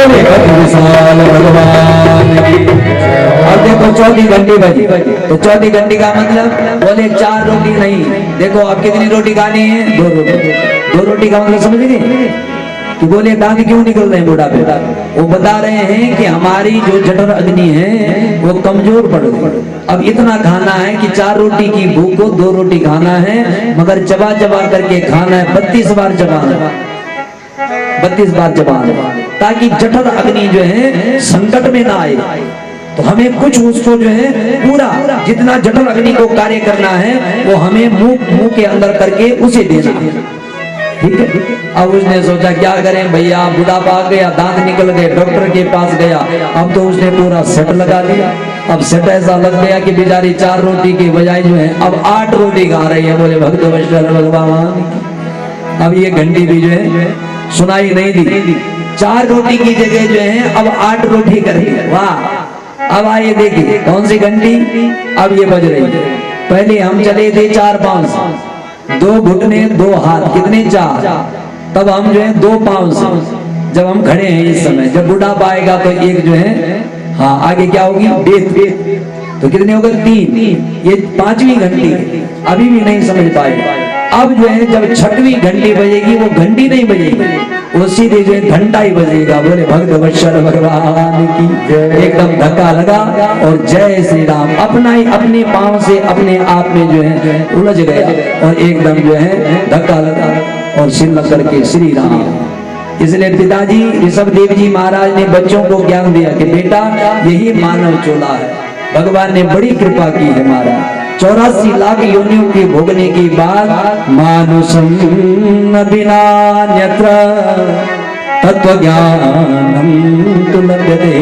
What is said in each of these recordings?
बोले भक्त विशाल भगवान की। अब देखो चौथी घंटी बजी, तो चौथी घंटी का मतलब बोले 4 रोटी नहीं, देखो अब कितनी रोटी खानी है, 2 रोटी। 2 रोटी का मतलब समझ गए कि बोले दांत क्यों निकल रहे हैं बुढ़ापे, वो बता रहे हैं कि हमारी जो जठर अग्नि है वो कमजोर पड़ गई। अब इतना खाना है कि 4 रोटी की भूख को 2 रोटी खाना है, मगर चबा चबा करके खाना है, 32 बार चबाना, 32 बार चबाना, ताकि जठर अग्नि जो है संकट में ना आए। तो हमें कुछ उसको जो है पूरा जितना जठर अग्नि को कार्य करना है वो हमें मुंह के अंदर करके उसे देना है, ठीक है। अब उसने सोचा क्या करें भैया, बुढ़ापा आ गया, दांत निकल गए, डॉक्टर के पास गया, अब तो उसने पूरा सेट लगा दिया। अब सेट ऐसा लग गया कि बेचारी 4 रोटी की बजाय जो है अब 8 रोटी खा रही है। बोले भक्त वैष्णव भगवान। अब ये घंटी भी जो है सुनाई नहीं दी, 4 रोटी की जगह जो है अब 8 रोटी कर रही है। वाह। अब आइए देखिए कौन सी घंटी अब ये बज रही है। पहले हम चले थे 4 पांव से, 2 घुटने 2 हाथ, कितने 4, तब हम जो है 2 पांव से जब हम खड़े हैं इस समय, जब बुढ़ापा आएगा तो एक जो है हाँ आगे क्या होगी बेत, तो कितने हो गए 3। ये 5वीं घंटी अभी भी नहीं समझ पाए। अब जो है जब 6वीं घंटी बजेगी वो घंटी नहीं बजेगी, वो सीधे जो है घंटा ही बजेगा। बोले भक्त वत्सल भगवान की। एकदम धक्का लगा और जय श्री राम, अपना ही अपने पांव से अपने आप में जो है उलझ गया और एकदम जो है धक्का लगा और सिर लग करके श्री राम। इसलिए पिताजी ऋषभदेव जी महाराज ने बच्चों को ज्ञान दिया कि बेटा यही मानव चोला है। भगवान ने बड़ी कृपा की है महाराज। 84 लाख योनियों के भोगने के बाद मानुषम बिनान्यत्र तत्व ज्ञानम तु लभ्यते,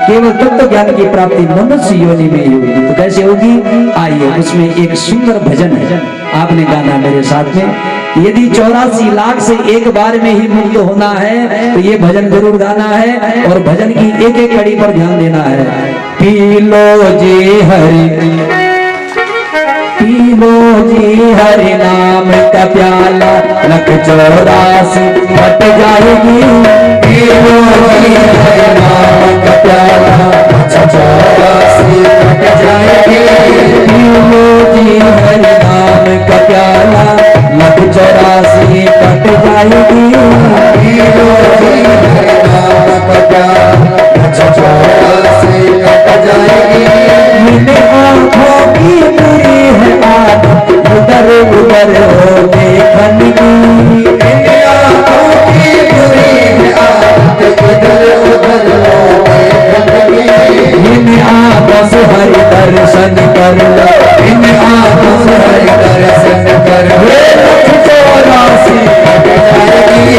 केवल तत्व ज्ञान की प्राप्ति मनुष्य योनि में होगी। तो कैसे होगी, आइए उसमें एक सुंदर भजन है, आपने गाना मेरे साथ में। यदि 84 लाख से एक बार में ही मुक्त होना है तो ये भजन जरूर गाना है और भजन की एक एक कड़ी पर ध्यान देना है। पी लो जी हरि, पी लो जी हरि नाम का प्याला, 184 फट जाएगी। पी लो जी हरि नाम का प्याला, 184 फट जाएगी। पी लो जी हरि नाम का प्याला, 184 फट जाएगी। पी लो जी हरि नाम का प्याला, 184 फट जाएगी। मिले आँखों की बुरी है आदत, उधर उधर हो देखन की। मिले आँखों की बुरी है आदत, उधर उधर हो देखन की। इन आँखों से हरि दर्शन कर लो, इन आँखों से हरि दर्शन कर लो। 184 फट जाएगी।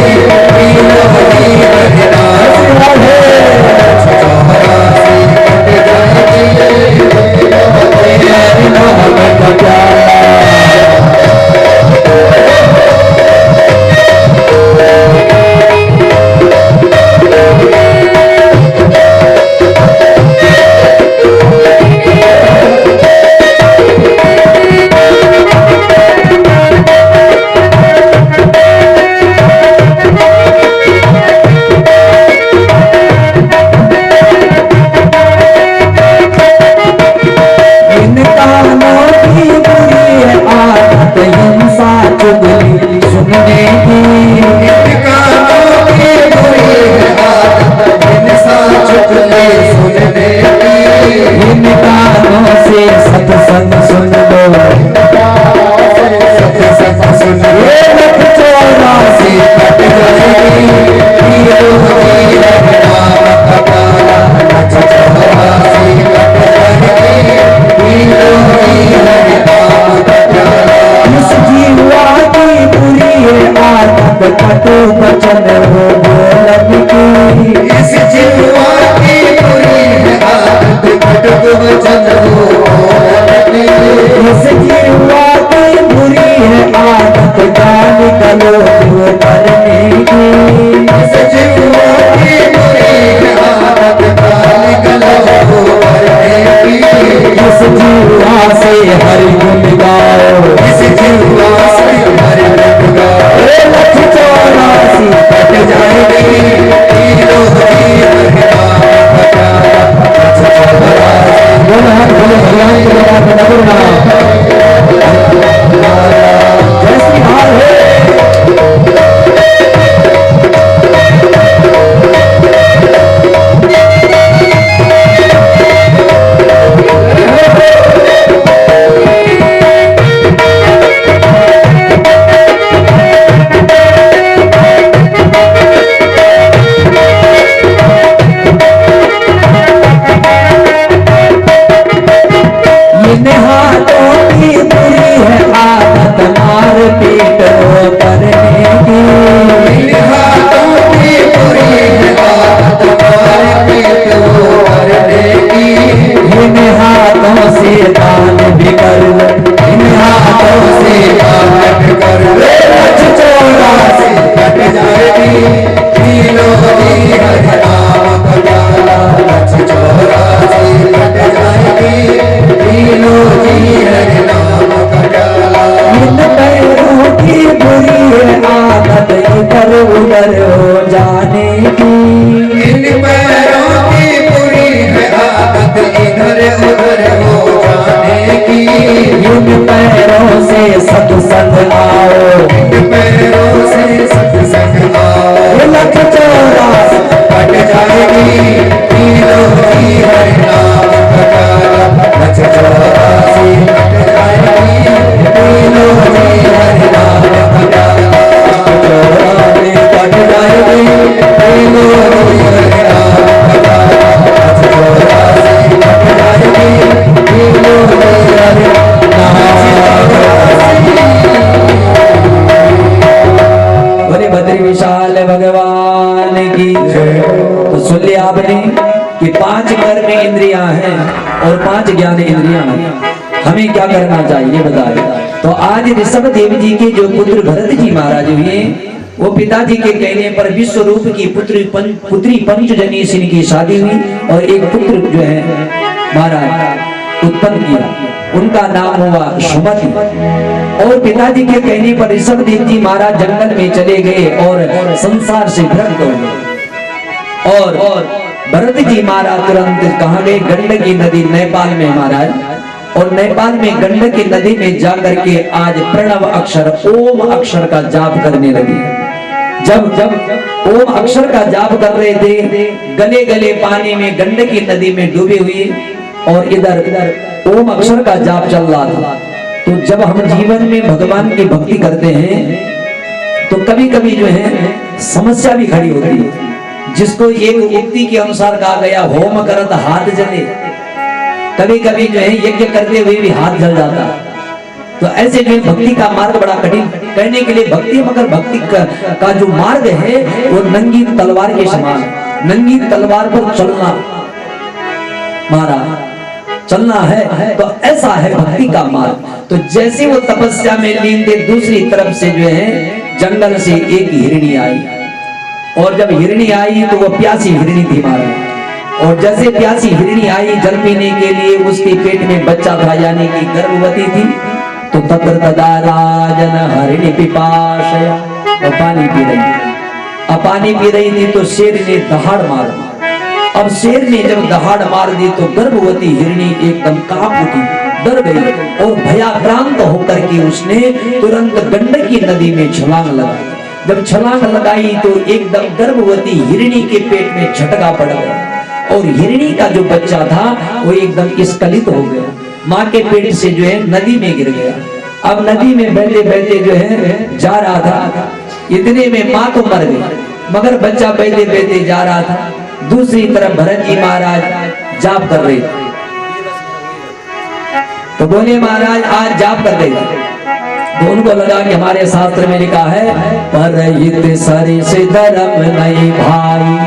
उधर हो जाने की, इन पैरों की पूरी है आदत इधर उधर हो जाने की। इन पैरों से सत्संग आओ, इन पैरों से सत्संग आओ। लख चौरासी कट जाएगी तीनों की हर नाम हटाया। लख चौरासी कट जाएगी तीनों की हर नाम हटाया। चौरासी कट जाएगी तीनों की हर नाम हटाया। लख चौरासी कट जाएगी तीनों की हर बोले बद्री विशाल भगवान की। तो सुन लिया आपने कि 5 कर्म इंद्रियां हैं और 5 ज्ञान इंद्रियां हैं। हमें क्या करना चाहिए बताए। तो आज ऋषभ देव जी के जो पुत्र भरत जी महाराज हुए, वो पिताजी के कहने पर विश्व रूप की पुत्री पंचजनी सिंह की शादी हुई और एक पुत्र जो है महाराज उत्पन्न किया, उनका नाम हुआ सुमति। और पिताजी के कहने पर ऋषभ देव जी महाराज जंगल में चले गए और संसार से विरक्त हो गए। और भरत जी महाराज तुरंत कहाँ गए? गंडकी नदी नेपाल में महाराज, और नेपाल में गंडकी नदी में जाकर के आज प्रणव अक्षर ओम अक्षर का जाप करने लगे। जब ओम अक्षर का जाप कर रहे थे, गले गले पानी में गंडकी नदी में डूबे हुए और इधर ओम अक्षर का जाप चल रहा था। तो जब हम जीवन में भगवान की भक्ति करते हैं तो कभी कभी जो है समस्या भी खड़ी होती है। जिसको एक उक्ति के अनुसार कहा गया, होम करत हाथ जले। कभी कभी जो है यज्ञ करते हुए भी हाथ जल जाता। तो ऐसे जो भक्ति का मार्ग बड़ा कठिन करने के लिए भक्ति, मगर भक्ति का जो मार्ग है वो नंगी तलवार के समान, नंगी तलवार पर चलना महाराज चलना है। तो ऐसा है भक्ति का मार्ग। तो जैसे वो तपस्या में लीन थे, दूसरी तरफ से जो है जंगल से एक हिरणी आई, और जब हिरणी आई तो वो प्यासी हिरणी थी महाराज। और जैसे प्यासी हिरणी आई जल पीने के लिए, उसके पेट में बच्चा था यानी कि गर्भवती थी। तो तत्र तदा राजन हरिणी पिपाशया, वो पानी पी रही थी। अब पानी पी रही थी तो शेर ने दहाड़ मार दी। अब शेर ने जब दहाड़ मार दी तो गर्भवती हिरणी एकदम कांप उठी, डर गई और भयाक्रांत होकर के उसने तुरंत गंडकी नदी में छलांग लगाई। जब छलांग लगाई तो एकदम गर्भवती हिरणी के पेट में झटका पड़ गया और हिरणी का जो बच्चा था वो एकदम स्खलित हो गया, माँ के पेट से जो है नदी में गिर गया। अब नदी में बहते बहते जो है जा रहा था, इतने में माँ तो मर गई मगर बच्चा बहते बहते जा रहा था। दूसरी तरफ भरत जी महाराज जाप कर रहे थे। तो बोले महाराज आज जाप कर रहे थे, तो उनको लगा कि हमारे शास्त्र में लिखा है परहित सरिस धर्म नहीं भाई,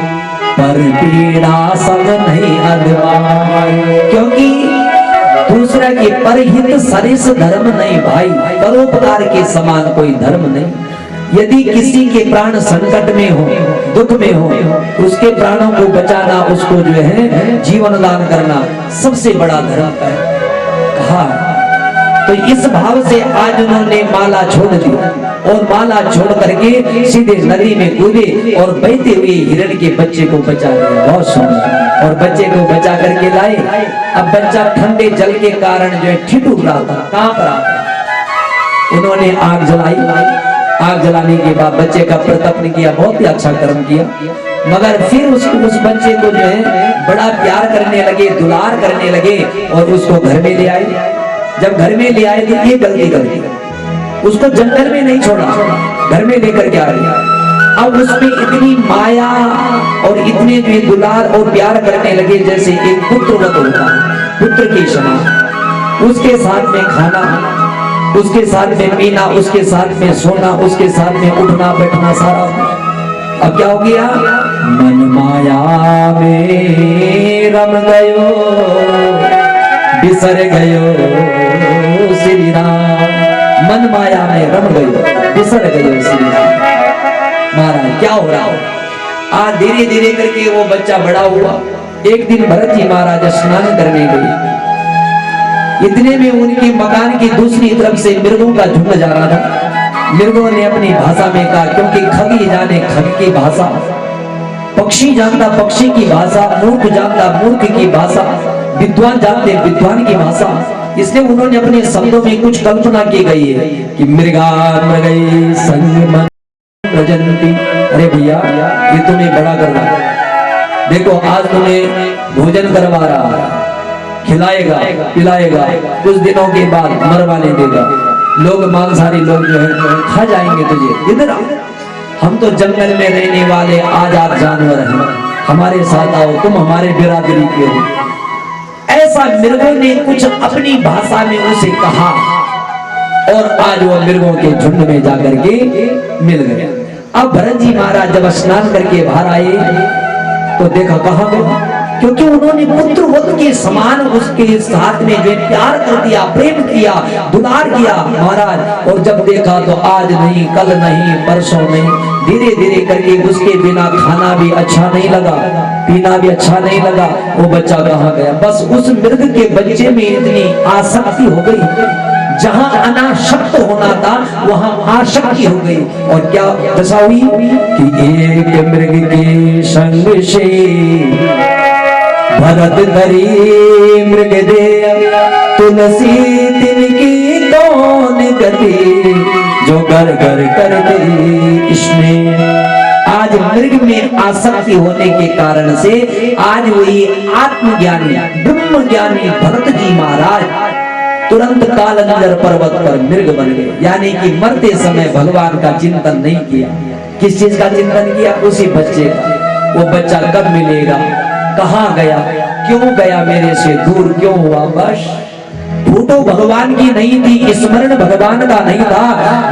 पर पीड़ा सब नहीं अधवाई। क्योंकि दूसरा के परहित सरिस धर्म नहीं भाई, परोपकार के समान कोई धर्म नहीं। यदि किसी के प्राण संकट में हो, दुख में हो, उसके प्राणों को बचाना, उसको जो है जीवन दान करना सबसे बड़ा धर्म है कहा। तो इस भाव से आज उन्होंने माला छोड़ दी और माला छोड़ करके सीधे नदी में कूदे और बहते हुए हिरण के बच्चे को बचा लिया। बहुत सुंदर, और बच्चे को बचा करके लाए। अब बच्चा ठंडे जल के कारण जो है ठिठुर रहा था, कांप रहा था। उन्होंने आग जलाई। आग जलाने के बाद बच्चे का प्रतर्पण किया, बहुत ही अच्छा कर्म किया। मगर फिर उस बच्चे को जो है बड़ा प्यार करने लगे, दुलार करने लगे और उसको घर में ले आए। जब घर में ले आए तो ये गलती कर दी, उसको जंगल में नहीं छोड़ा, घर में लेकर के आ गया। अब उसमें इतनी माया और इतने जो दुलार और प्यार करने लगे जैसे एक पुत्रवत होता है, पुत्र के समान। उसके साथ में खाना, उसके साथ में पीना, उसके साथ में सोना, उसके साथ में उठना बैठना सारा। अब क्या हो गया? मन माया में रम गयो, बिसर गयो श्री राम। मन माया में रम गयो, बिसर गयो श्री राम। महाराज क्या हो रहा हो? आज धीरे धीरे करके वो बच्चा बड़ा हुआ। एक दिन भरत जी महाराज स्नान करने गए। इतने में उनके मकान की दूसरी तरफ से मृगों का झुंड जा रहा था। मृगों ने अपनी भाषा में कहा, क्योंकि खगी जाने खग की भाषा, पक्षी जानता पक्षी की भाषा, मूर्ख जानता मूर्ख की भाषा, विद्वान जानते विद्वान की भाषा। इसलिए उन्होंने अपने शब्दों में कुछ कल्पना की गई है कि मृगा मृगई संग मन प्रजंती। अरे भैया ये तुम्हें बड़ा कर रहा है, देखो आज तुम्हें भोजन करवा रहा है, खिलाएगा पिलाएगा, कुछ दिनों के बाद मरवाने देगा, लोग मांसाहारी लोग जो है खा जाएंगे तुझे। इधर आओ, हम तो जंगल में रहने वाले आजाद जानवर हैं, हमारे साथ आओ, तुम हमारे बिरादरी के हो। ऐसा मृगों ने कुछ अपनी भाषा में उसे कहा और आज वो मृगों के झुंड में जाकर के मिल गए। अब भरत जी महाराज जब स्नान करके बाहर आए तो देखा कहां गए, क्योंकि उन्होंने पुत्र वध के समान उसके साथ में जो प्यार कर दिया, प्रेम किया, दुलार किया महाराज। और जब देखा तो आज नहीं, कल नहीं, परसों नहीं, धीरे धीरे करके उसके बिना खाना भी अच्छा नहीं लगा, पीना भी अच्छा नहीं लगा। वो बच्चा कहाँ गया? बस उस मृग के बच्चे में इतनी आसक्ति हो गई, जहां अनासक्त होना था वहां आसक्ति हो गई। और क्या दशा हुई कि एक मृग के संग से भरत धरी मृग दे, तुलसी तिनकी कौन गति, जो घर घर कर दे इसमें। आज मृग में आसक्ति होने के कारण से आज वही आत्मज्ञानी ब्रह्म ज्ञानी भरत जी महाराज तुरंत कालंजर पर्वत पर मृग बन गए। यानी कि मरते समय भगवान का चिंतन नहीं किया। किस चीज का चिंतन किया? उसी बच्चे का। वो बच्चा कब मिलेगा, कहाँ गया, क्यों गया, मेरे से दूर क्यों हुआ? बस फोटो भगवान की नहीं थी, स्मरण भगवान का नहीं था।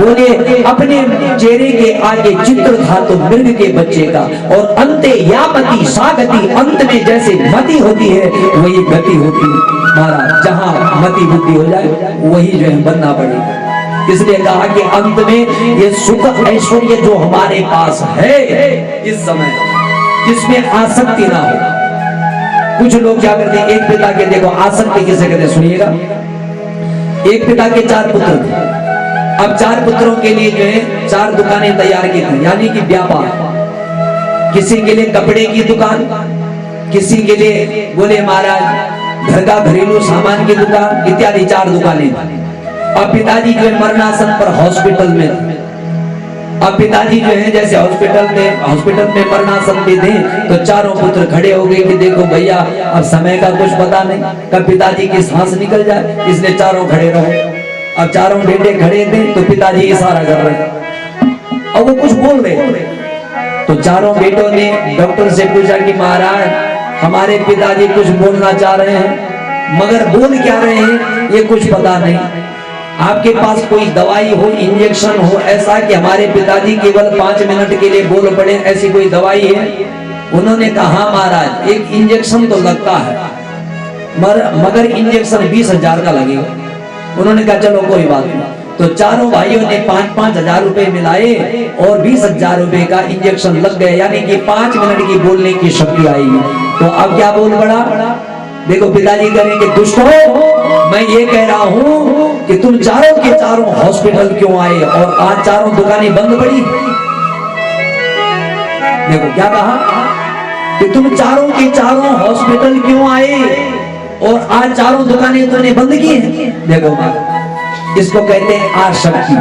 बोले अपने चेहरे के आगे चित्र था तो मृग के बच्चे का। और अंते या मति सा गति, अंत में जैसे मति होती है वही गति होती है महाराज। जहां मति बुद्धि हो जाए वही जो है बनना पड़ेगा। इसलिए कहा कि अंत में ये सुख ऐश्वर्य जो हमारे पास है इस समय, जिसमें आसक्ति ना हो। कुछ लोग क्या करते हैं, एक पिता के, देखो आसक्ति किसे कहते हैं सुनिएगा। एक पिता के 4 पुत्र थे। अब 4 पुत्रों के लिए जो है 4 दुकानें तैयार की थी, यानी कि व्यापार। किसी के लिए कपड़े की दुकान, किसी के लिए बोले महाराज घर का घरेलू सामान की दुकान, इत्यादि 4 दुकानें। अब पिताजी जो है मरणासन पर हॉस्पिटल में, अब पिताजी जो है जैसे हॉस्पिटल में मरणासन पे थे तो चारों पुत्र खड़े हो गए कि देखो भैया अब समय का कुछ पता नहीं, कब पिताजी की सांस निकल जाए, इसलिए चारों खड़े रहो। अब चारों बेटे खड़े थे तो पिताजी इशारा कर रहे और वो कुछ बोल रहे। तो चारों बेटों ने डॉक्टर से पूछा कि महाराज हमारे पिताजी कुछ बोलना चाह रहे हैं, मगर बोल क्या रहे हैं ये कुछ पता नहीं। आपके पास कोई दवाई हो, इंजेक्शन हो, ऐसा कि हमारे पिताजी केवल 5 मिनट के लिए बोल पड़े, ऐसी कोई दवाई है? उन्होंने कहा महाराज एक इंजेक्शन तो लगता है मगर इंजेक्शन 20,000 का लगेगा। उन्होंने कहा चलो कोई बात नहीं। तो चारों भाइयों ने 5-5 हजार रुपए मिलाए और 20,000 रुपए का इंजेक्शन लग गया, यानी कि 5 मिनट की बोलने की शक्ति आएगी। तो अब क्या बोल पड़ा? देखो पिताजी करेंगे दुष्टों, मैं ये कह रहा हूं कि तुम चारों के चारों हॉस्पिटल क्यों आए और आज चारों दुकानें बंद पड़ी। देखो क्या कहा कि तुम चारों के चारों हॉस्पिटल क्यों आए और आज चारों दुकानें तुमने बंद की हैं। देखो इसको कहते हैं आसक्ति,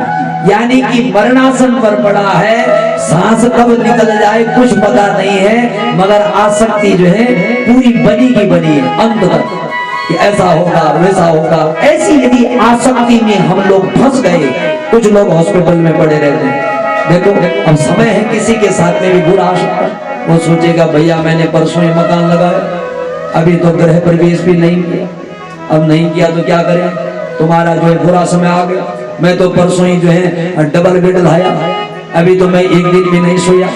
यानी कि मरणासन पर पड़ा है, सांस कब निकल जाए कुछ पता नहीं है, मगर आसक्ति जो है पूरी बनी की बनी है अंत तक कि ऐसा होगा वैसा होगा। ऐसी यदि आसक्ति में हम लोग फंस गए, कुछ लोग हॉस्पिटल में पड़े रहते हैं। देखो अब समय है किसी के साथ में भी बुरा आ सकता है। वो सोचेगा भैया मैंने परसों ही मकान लगाया, अभी तो गृह प्रवेश भी नहीं किया, अब नहीं किया तो क्या करें, तुम्हारा जो है बुरा समय आ गया। मैं तो परसों ही जो है डबल बेड लाया, अभी तो मैं एक दिन भी नहीं सोया।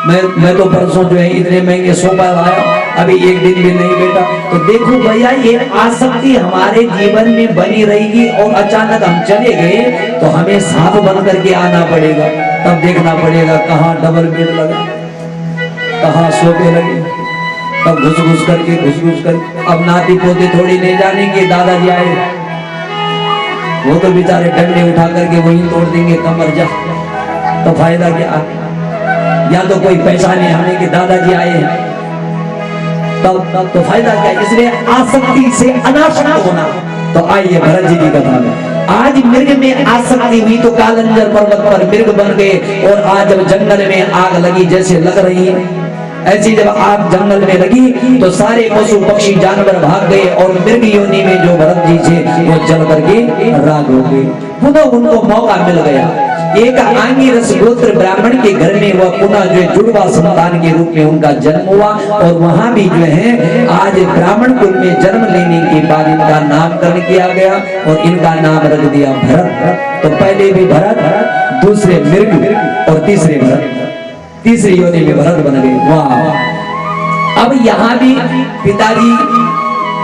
मैं तो परसों जो है इतने महंगे सोफा लाया, अभी एक दिन भी नहीं बैठा। तो देखो भैया ये आसक्ति हमारे जीवन में बनी रहेगी और अचानक हम चले गए तो हमें सांप बन करके आना पड़ेगा। तब देखना पड़ेगा कहाँ डबल बेड लगा, कहाँ सोफे लगे, तब घुस घुस करके। अब नाती पोते थोड़ी नहीं जानेंगे दादाजी आए, वो तो बेचारे डंडे उठा करके वहीं तोड़ देंगे कमर जा, तो फायदा क्या? या तो कोई पहचाने हमें कि दादाजी आए हैं, तब तो फायदा क्या? इसलिए आसक्ति से अनासक्त होना। तो आइए भरत जी की कथा में। आज मृग में आसक्ति हुई तो कालंजर पर्वत पर मृग बन गए, और आज जब जंगल में आग लगी जैसे लग रही है, ऐसी जब आग जंगल में लगी तो सारे पशु पक्षी जानवर भाग गए, और मृग योनि में जो भरत जी थे वो जल करके राख हो गए। पुनः उनको मौका मिल गया। एक आंगिरस गोत्र ब्राह्मण के घर में वह पुनः जो है जुड़वा संतान के रूप में उनका जन्म हुआ, और वहां भी जो है आज ब्राह्मण कुल में जन्म लेने के बाद इनका नामकरण किया गया, और इनका नाम रख दिया भरत। तो पहले भी भरत, दूसरे मृग, और तीसरे भरत, तीसरी योनि में भरत बन गए। वाह! अब यहाँ भी पिताजी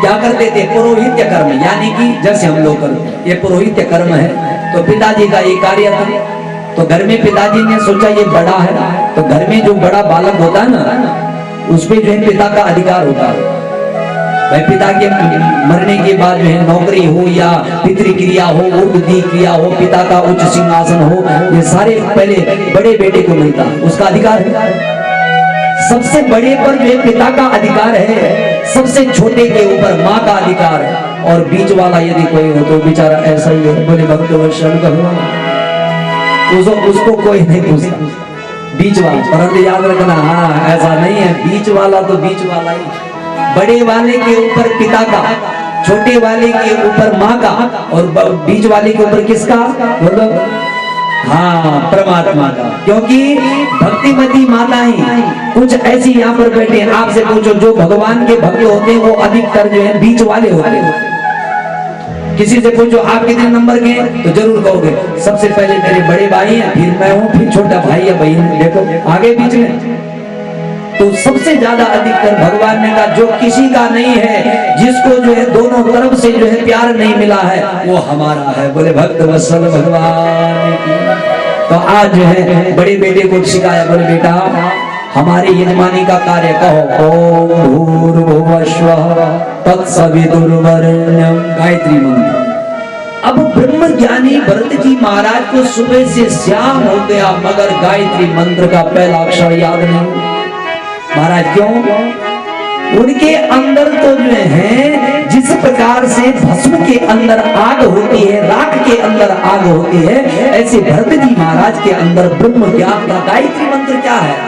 क्या करते थे? पुरोहित्य कर्म, यानी कि जैसे हम लोग करते हैं, ये पुरोहित्य कर्म है। तो पिताजी का ये कार्य था। तो घर में पिताजी ने सोचा ये बड़ा है, तो घर में जो बड़ा बालक होता है ना, उसपे जो है पिता का अधिकार होता है। भाई पिता के मरने के बाद जो है नौकरी हो या पितृक्रिया हो, उर्दी क्रिया हो, पिता का उच्च सिंहासन हो, ये सारे पहले बड़े बेटे को मिलता, उसका अधिकार है। सबसे बड़े पर जो है पिता का अधिकार है, सबसे छोटे के ऊपर माँ का अधिकार है, और बीच वाला यदि कोई हो तो बेचारा ऐसा ही है, बोले भक्तवत्सल भगवान, उसको कोई नहीं पूछता। बीच वाला, परंतु याद रखना, हाँ ऐसा नहीं है, बीच वाला तो बीच वाला ही। बड़े वाले के ऊपर पिता का, छोटे वाले के ऊपर माँ का, और बीच वाले के ऊपर किसका? बोलो, हाँ परमात्मा का। क्योंकि भक्तिमती माता ही कुछ ऐसी यहाँ पर बैठे हैं, आपसे पूछो जो भगवान के भक्त होते हैं वो अधिकतर जो है बीच वाले होते हैं। किसी से पूछो आप कितने नंबर के हैं, तो जरूर कहोगे सबसे पहले मेरे बड़े भाई हैं, फिर मैं हूँ, फिर छोटा भाई या बहन, देखो आगे बीच में। तो सबसे ज्यादा अधिकतर भगवान ने कहा जो किसी का नहीं है, जिसको जो है दोनों तरफ से जो है प्यार नहीं मिला है, वो हमारा है। बोले भक्त वत्सल भगवान की। तो आज जो है बड़े बेटे को सिखाया, बोले बेटा हमारी यजमानी का कार्य कहो, ओम भूर्भुवः स्वः तत्सवितुर्वरेण्यं, गायत्री मंत्र। अब ब्रह्म ज्ञानी भरत जी महाराज को सुबह से शाम हो गया, मगर गायत्री मंत्र का पहला अक्षर याद नहीं। महाराज क्यों? उनके अंदर तो जो है जिस प्रकार से भस्म के अंदर आग होती है, राख के अंदर आग होती है, ऐसे भरत जी महाराज के अंदर ब्रह्म ज्ञान का गायत्री मंत्र क्या है?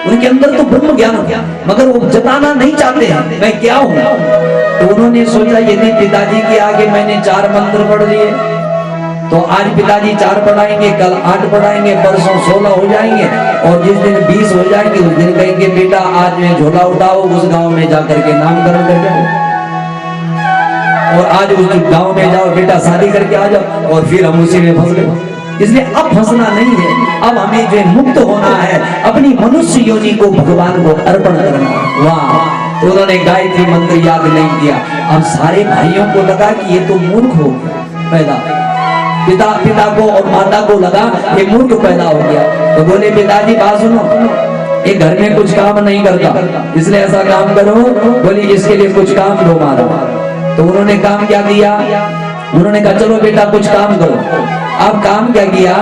उनके अंदर तो ब्रह्म ज्ञान हो गया, मगर वो जताना नहीं चाहते हैं मैं क्या हूं। तो उन्होंने सोचा यदि पिताजी के आगे मैंने 4 मंत्र पढ़ लिए, तो आज पिताजी 4 पढ़ाएंगे, कल 8 पढ़ाएंगे, परसों 16 हो जाएंगे, और जिस दिन 20 हो जाएंगे उस दिन कहेंगे बेटा आज में झोला उठाओ, उस गांव में जाकर के नामकरण कर जाओ, और आज उस गांव में जाओ बेटा शादी करके आ जाओ, और फिर हम उसी में फंस गए। इसलिए अब फंसना नहीं है, अब हमें जो है मुक्त होना है, अपनी मनुष्य योनि को भगवान को अर्पण करना। वाह! तो उन्होंने गायत्री मंत्र याद नहीं किया। अब सारे भाइयों को लगा कि ये तो मूर्ख हो गया पैदा, पिता को और माता को लगा ये मूर्ख पैदा हो गया। तो बोले पिताजी बात सुनो, ये घर में कुछ काम नहीं करता, इसलिए ऐसा काम करो, बोले इसके लिए कुछ काम दो मारा। तो उन्होंने काम क्या दिया? उन्होंने कहा चलो बेटा कुछ काम करो। अब काम क्या किया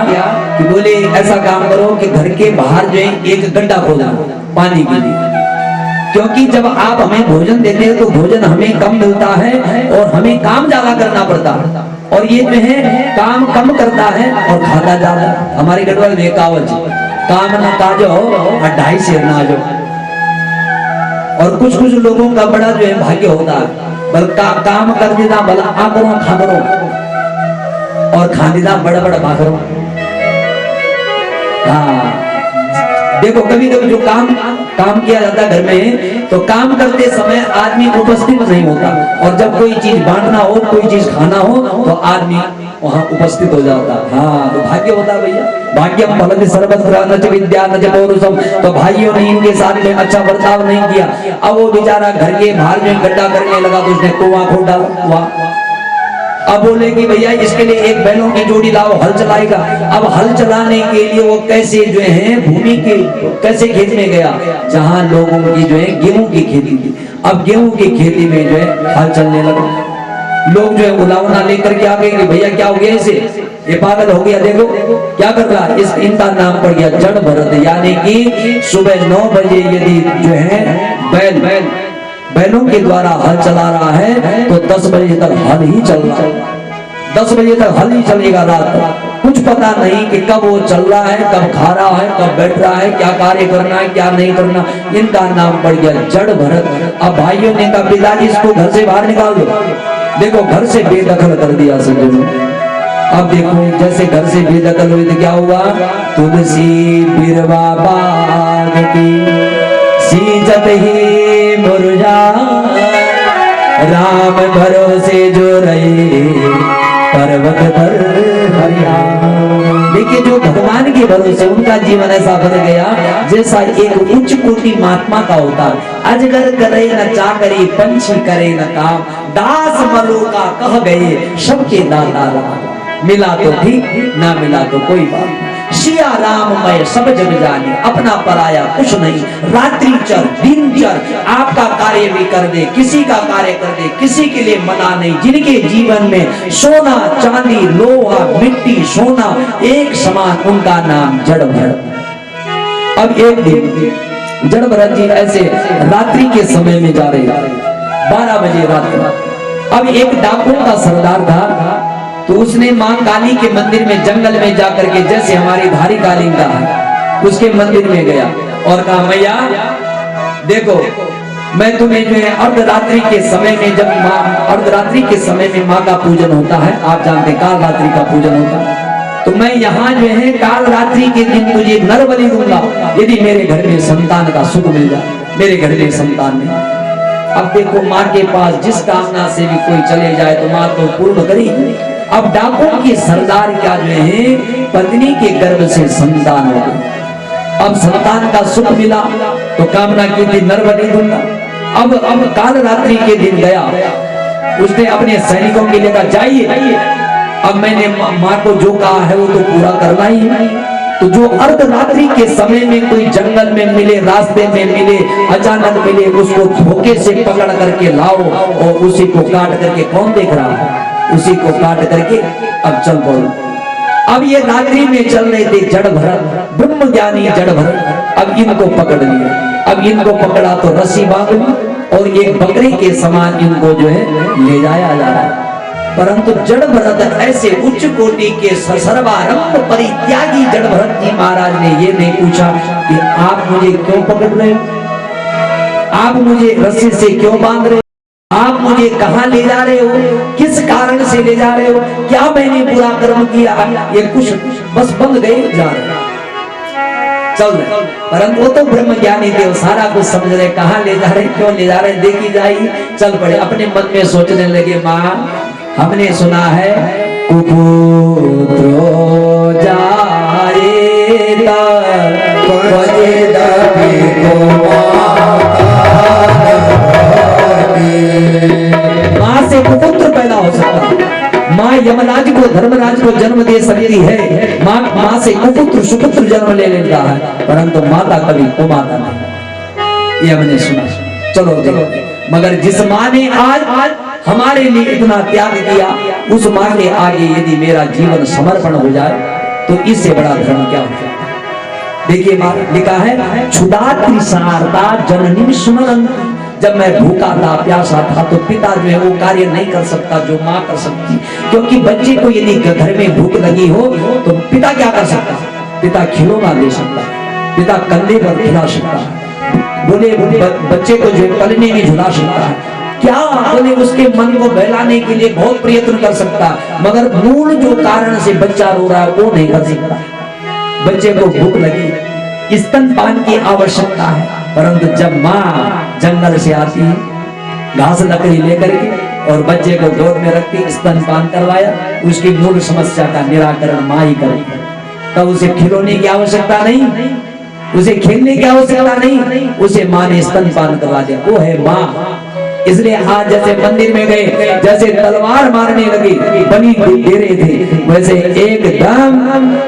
कि बोले ऐसा काम करो कि घर के बाहर जो है एक गड्ढा खोदा पानी के लिए, क्योंकि जब आप हमें भोजन देते हैं तो भोजन हमें कम मिलता है और हमें काम ज्यादा करना पड़ता है, और ये जो है काम कम करता है और खाता ज्यादा। हमारे गढ़वाल में कहावत काम ना काजो और 2.5 शेर ना जो। और कुछ लोगों का बड़ा जो है भाग्य होता है, बल्कि काम कर देता भला आकरो खाबरो और खानेदा बड़ा भागरो। हाँ देखो कभी जो काम किया जाता है घर में, तो काम करते समय आदमी उपस्थित नहीं होता, और जब कोई चीज बांटना हो, कोई चीज खाना हो, तो आदमी वहां उपस्थित हो जाता। हाँ तो भाग्य होता है भैया, भाग्यम फलति सर्वत्र न च विद्या न च पौरुषम। तो भाइयों ने इनके साथ में अच्छा बर्ताव नहीं किया। अब वो बेचारा घर के बाहर में गड्ढा करने लगा तो उसने कुआं खोद डाला। वाह! अब बोले कि भैया इसके लिए एक बैलों की जोड़ी लाओ, हल चलाएगा। अब हल चलाने के लिए वो कैसे जो है भूमि के कैसे खेत में गया जहां लोगों की जो है गेहूं की खेती थी। अब गेहूं की खेती में जो है हल चलने लगा। लोग जो है उलावना लेकर के आ गए कि भैया क्या हो गया इसे, ये पागल हो गया, देखो क्या कर रहा है। इस इनका नाम पड़ गया जड़ भरत, यानी कि सुबह 9 बजे यदि जो है बैलों के द्वारा हल चला रहा है तो 10 बजे तक हल ही चल रहा है, 10 बजे तक हल ही चलेगा रात तक। कुछ पता नहीं कि कब वो चल रहा है, कब खा रहा है, कब बैठ रहा है, क्या कार्य करना है क्या नहीं करना। इनका नाम पड़ गया जड़ भरत। अब भाइयों ने कहा पिताजी इसको घर से बाहर निकाल दो। देखो घर से बेदखल कर दिया संजू। अब देखो जैसे घर से बेदखल हुई तो क्या हुआ, तुलसी बिरवा बाग की सींचत ही मुरझा, राम भरोसे जो रहे पर्वत पर हरिया। देखिए जो भगवान के भरोसे उनका जीवन ऐसा बन गया जैसा एक उच्च कोटि महात्मा का होता है। अजगर करे न चाकरी, पंछी करे न काम, दास मलो का कह गए सबके दाता राम। मिला तो ठीक, ना मिला तो कोई बात नहीं। सिया राम मैं सब जग जाने, अपना पराया कुछ नहीं। रात्रि चर दिन चर, आपका कार्य भी कर दे, किसी का कार्य कर दे, किसी के लिए मना नहीं। जिनके जीवन में सोना चांदी लोहा मिट्टी सोना एक समान, उनका नाम जड़ भरत। अब एक दिन जड़ भरत जी ऐसे रात्रि के समय में जा रहे, 12 बजे रात। अब एक डाकुओं का सरदार था, तो उसने मां काली के मंदिर में जंगल में जाकर के, जैसे हमारी धारी काली का है, उसके मंदिर में गया और कहा मैया देखो मैं तुम्हें जो है अर्धरात्रि के समय में, जब माँ अर्धरात्रि के समय में माँ का पूजन होता है, आप जानते काल रात्रि का पूजन होता है, तो मैं यहाँ जो है काल रात्रि के दिन तुझे नर बलि दूंगा यदि मेरे घर में संतान का सुख मिल जाए। मेरे घर में संतान नहीं। अब देखो माँ के पास जिस कामना से भी कोई चले जाए तो माँ तो पूर्ण करेगी। अब डाकुओं के सरदार क्या जो है पत्नी के गर्भ से संतान हो गई। अब संतान का सुख मिला तो कामना की थी नर बलि दूंगा। अब काल रात्रि के दिन गया, उसने अपने सैनिकों के लिए कहा जाइए, अब मैंने माँ को जो कहा है वो तो पूरा करना ही है। तो जो अर्धरात्रि के समय में कोई जंगल में मिले, रास्ते में मिले, अचानक मिले, उसको धोखे से पकड़ करके लाओ और उसी को काट करके, कौन देख रहा है, उसी को काट करके अब चल पड़ो। अब ये रात्रि में चल रहे थे जड़ भरत, ब्रह्म ज्ञानी जड़ भरत। अब इनको पकड़ लिया। अब इनको पकड़ा तो रस्सी बांध ली और एक बकरे के समान इनको जो है ले जाया जा रहा है। परंतु जड़ भरत ऐसे उच्च कोटि के सर्वारंभ परित्यागी जड़ भरत जी महाराज ने ये नहीं पूछा कि आप मुझे क्यों पकड़ रहे हो, आप मुझे रस्सी से क्यों बांध रहे हो, आप मुझे कहां ले जा रहे हो, किस कारण से ले जा रहे हो, क्या मैंने बुरा कर्म किया, ये कुछ बस बंद गए जा रहे चल रहे। परंतु वो तो ब्रह्म ज्ञानी थे, सारा कुछ समझ रहे, कहां ले जा रहे, क्यों ले जा रहे, देखी जाएगी। चल पड़े, अपने मन में सोचने लगे माँ हमने सुना है कुपुत्रो जाएगा माँ से कुपुत्र पैदा हो सकता है। माँ यमराज को धर्मराज को जन्म दे सकती है, माँ से कुपुत्र सुपुत्र जन्म ले लेता है, परंतु माता कभी कुमाता नहीं। ये हमने सुना। चलो देखो, मगर जिस माँ ने आज हमारे लिए इतना त्याग किया, उस माँ के आगे यदि मेरा जीवन समर्पण हो जाए तो इससे बड़ा धर्म क्या हो सकता है। देखिए माँ लिखा है क्षुधा तृषार्ता जननी स्मरण। जब मैं भूखा था प्यासा था तो पिता जो है वो कार्य नहीं कर सकता जो माँ कर सकती, क्योंकि बच्चे को यदि घर में भूख लगी हो तो पिता क्या कर सकता है, पिता खिलौना दे सकता है, पिता कंधे पर खिला सकता है, बोले बच्चे को जो पलने में झुला सकता है, क्या बोले उसके मन को बहलाने के लिए बहुत प्रयत्न कर सकता, मगर मूल जो कारण से बच्चा रो रहा है वो नहीं कर सकता। बच्चे को भूख लगी, स्तनपान की आवश्यकता है, परंतु जब माँ जंगल से आती है घास लकड़ी लेकर के और बच्चे को गोद में रखती स्तनपान करवाया, उसकी मूल समस्या का निराकरण माँ ही करेगी। तब उसे खिलौने की आवश्यकता नहीं, उसे खेलने की आवश्यकता नहीं, उसे माँ ने स्तनपान करवा दिया। वो है माँ। इसलिए आज जैसे मंदिर में गए, जैसे तलवार मारने लगे, बलि दे रहे थे, वैसे एकदम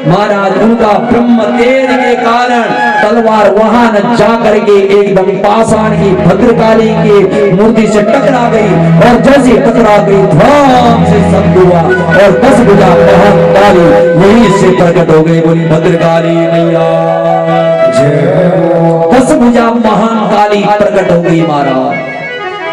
महाराज उनका ब्रह्म तेज के कारण तलवार वहां न जा करके एकदम पाषाण की भद्रकाली की मूर्ति से टकरा गई, और जैसे टकरा गई ध्वम से शब्द हुआ, और 10 भुजा महाकाली वहीं से प्रकट हो गई। बोली भद्रकाली मैया जय। 10 भुजा महान काली प्रकट हो गई महाराज।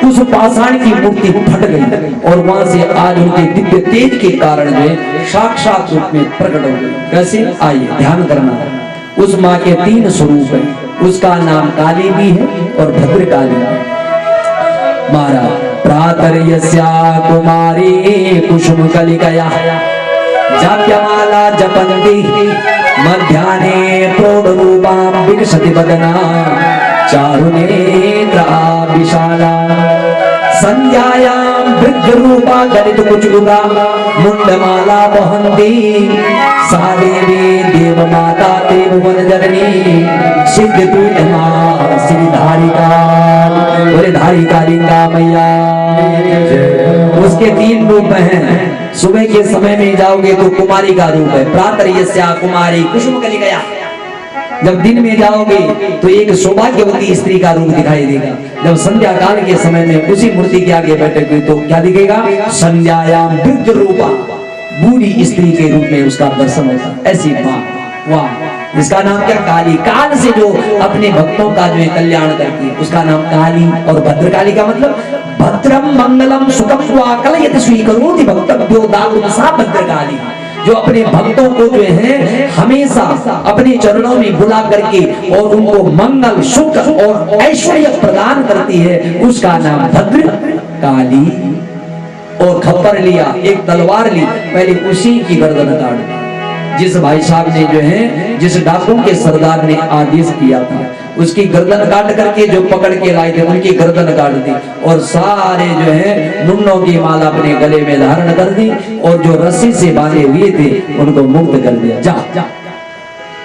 उस पाषाण की मूर्ति फट गई, और वहां से आज उनके दिव्य तेज के कारण में साक्षात रूप में प्रकट हो गई। कैसे? आइए ध्यान करना। उस माँ के 3 स्वरूप है, उसका नाम काली भी है और भद्रकाली है। महाराज प्रातर्यस्या कुमारी कुसुम कलिकया जाप्यमाला जपन्ति मध्याह्ने प्रौढरूपा विकसति वदना चारुनेत्रा विशाला संध्यायां वृद्धरूपा गलित कुचुगा मुंडमाला वहन्ति सा देवी देवमाता देववनजननी सिद्धपीठमा श्रीधारिका। बोले धारिका लिंगा मैया। उसके 3 रूप हैं। सुबह के समय में जाओगे तो कुमारी का रूप है, प्रातर्यस्या कुमारी कुसुम कलिकया। जब दिन में जाओगे तो एक सौभाग्यवती स्त्री का रूप दिखाई देगा। जब संध्या काल के समय में उसी मूर्ति के आगे बैठोगे तो क्या दिखेगा? संध्यायाम वृद्ध रूपा, बूढ़ी स्त्री के रूप में उसका दर्शन होता। ऐसी माँ, वाह। इसका नाम क्या? काली। काल से जो अपने भक्तों का जो है कल्याण करती है, उसका नाम काली। और भद्रकाली का मतलब भद्रम मंगलम सुखम वा कलयति स्वीकरोति भक्तभ्यो दातुं सा भद्रकाली। जो अपने भक्तों को जो है हमेशा अपने चरणों में बुला करके और उनको मंगल सुख और ऐश्वर्य प्रदान करती है, उसका नाम भद्र काली। और खप्पर लिया, एक तलवार ली, पहले उसी की गर्दन काट दी। जिस भाई साहब ने जो है, जिस डाकुओं के सरदार ने आदेश किया था, उसकी गर्दन काट करके जो पकड़ के लाए थे उनकी गर्दन काट दी, और सारे जो है मुन्नों की माला अपने गले में धारण कर दी, और जो रस्सी से बांधे हुए थे उनको मुक्त कर दिया। जा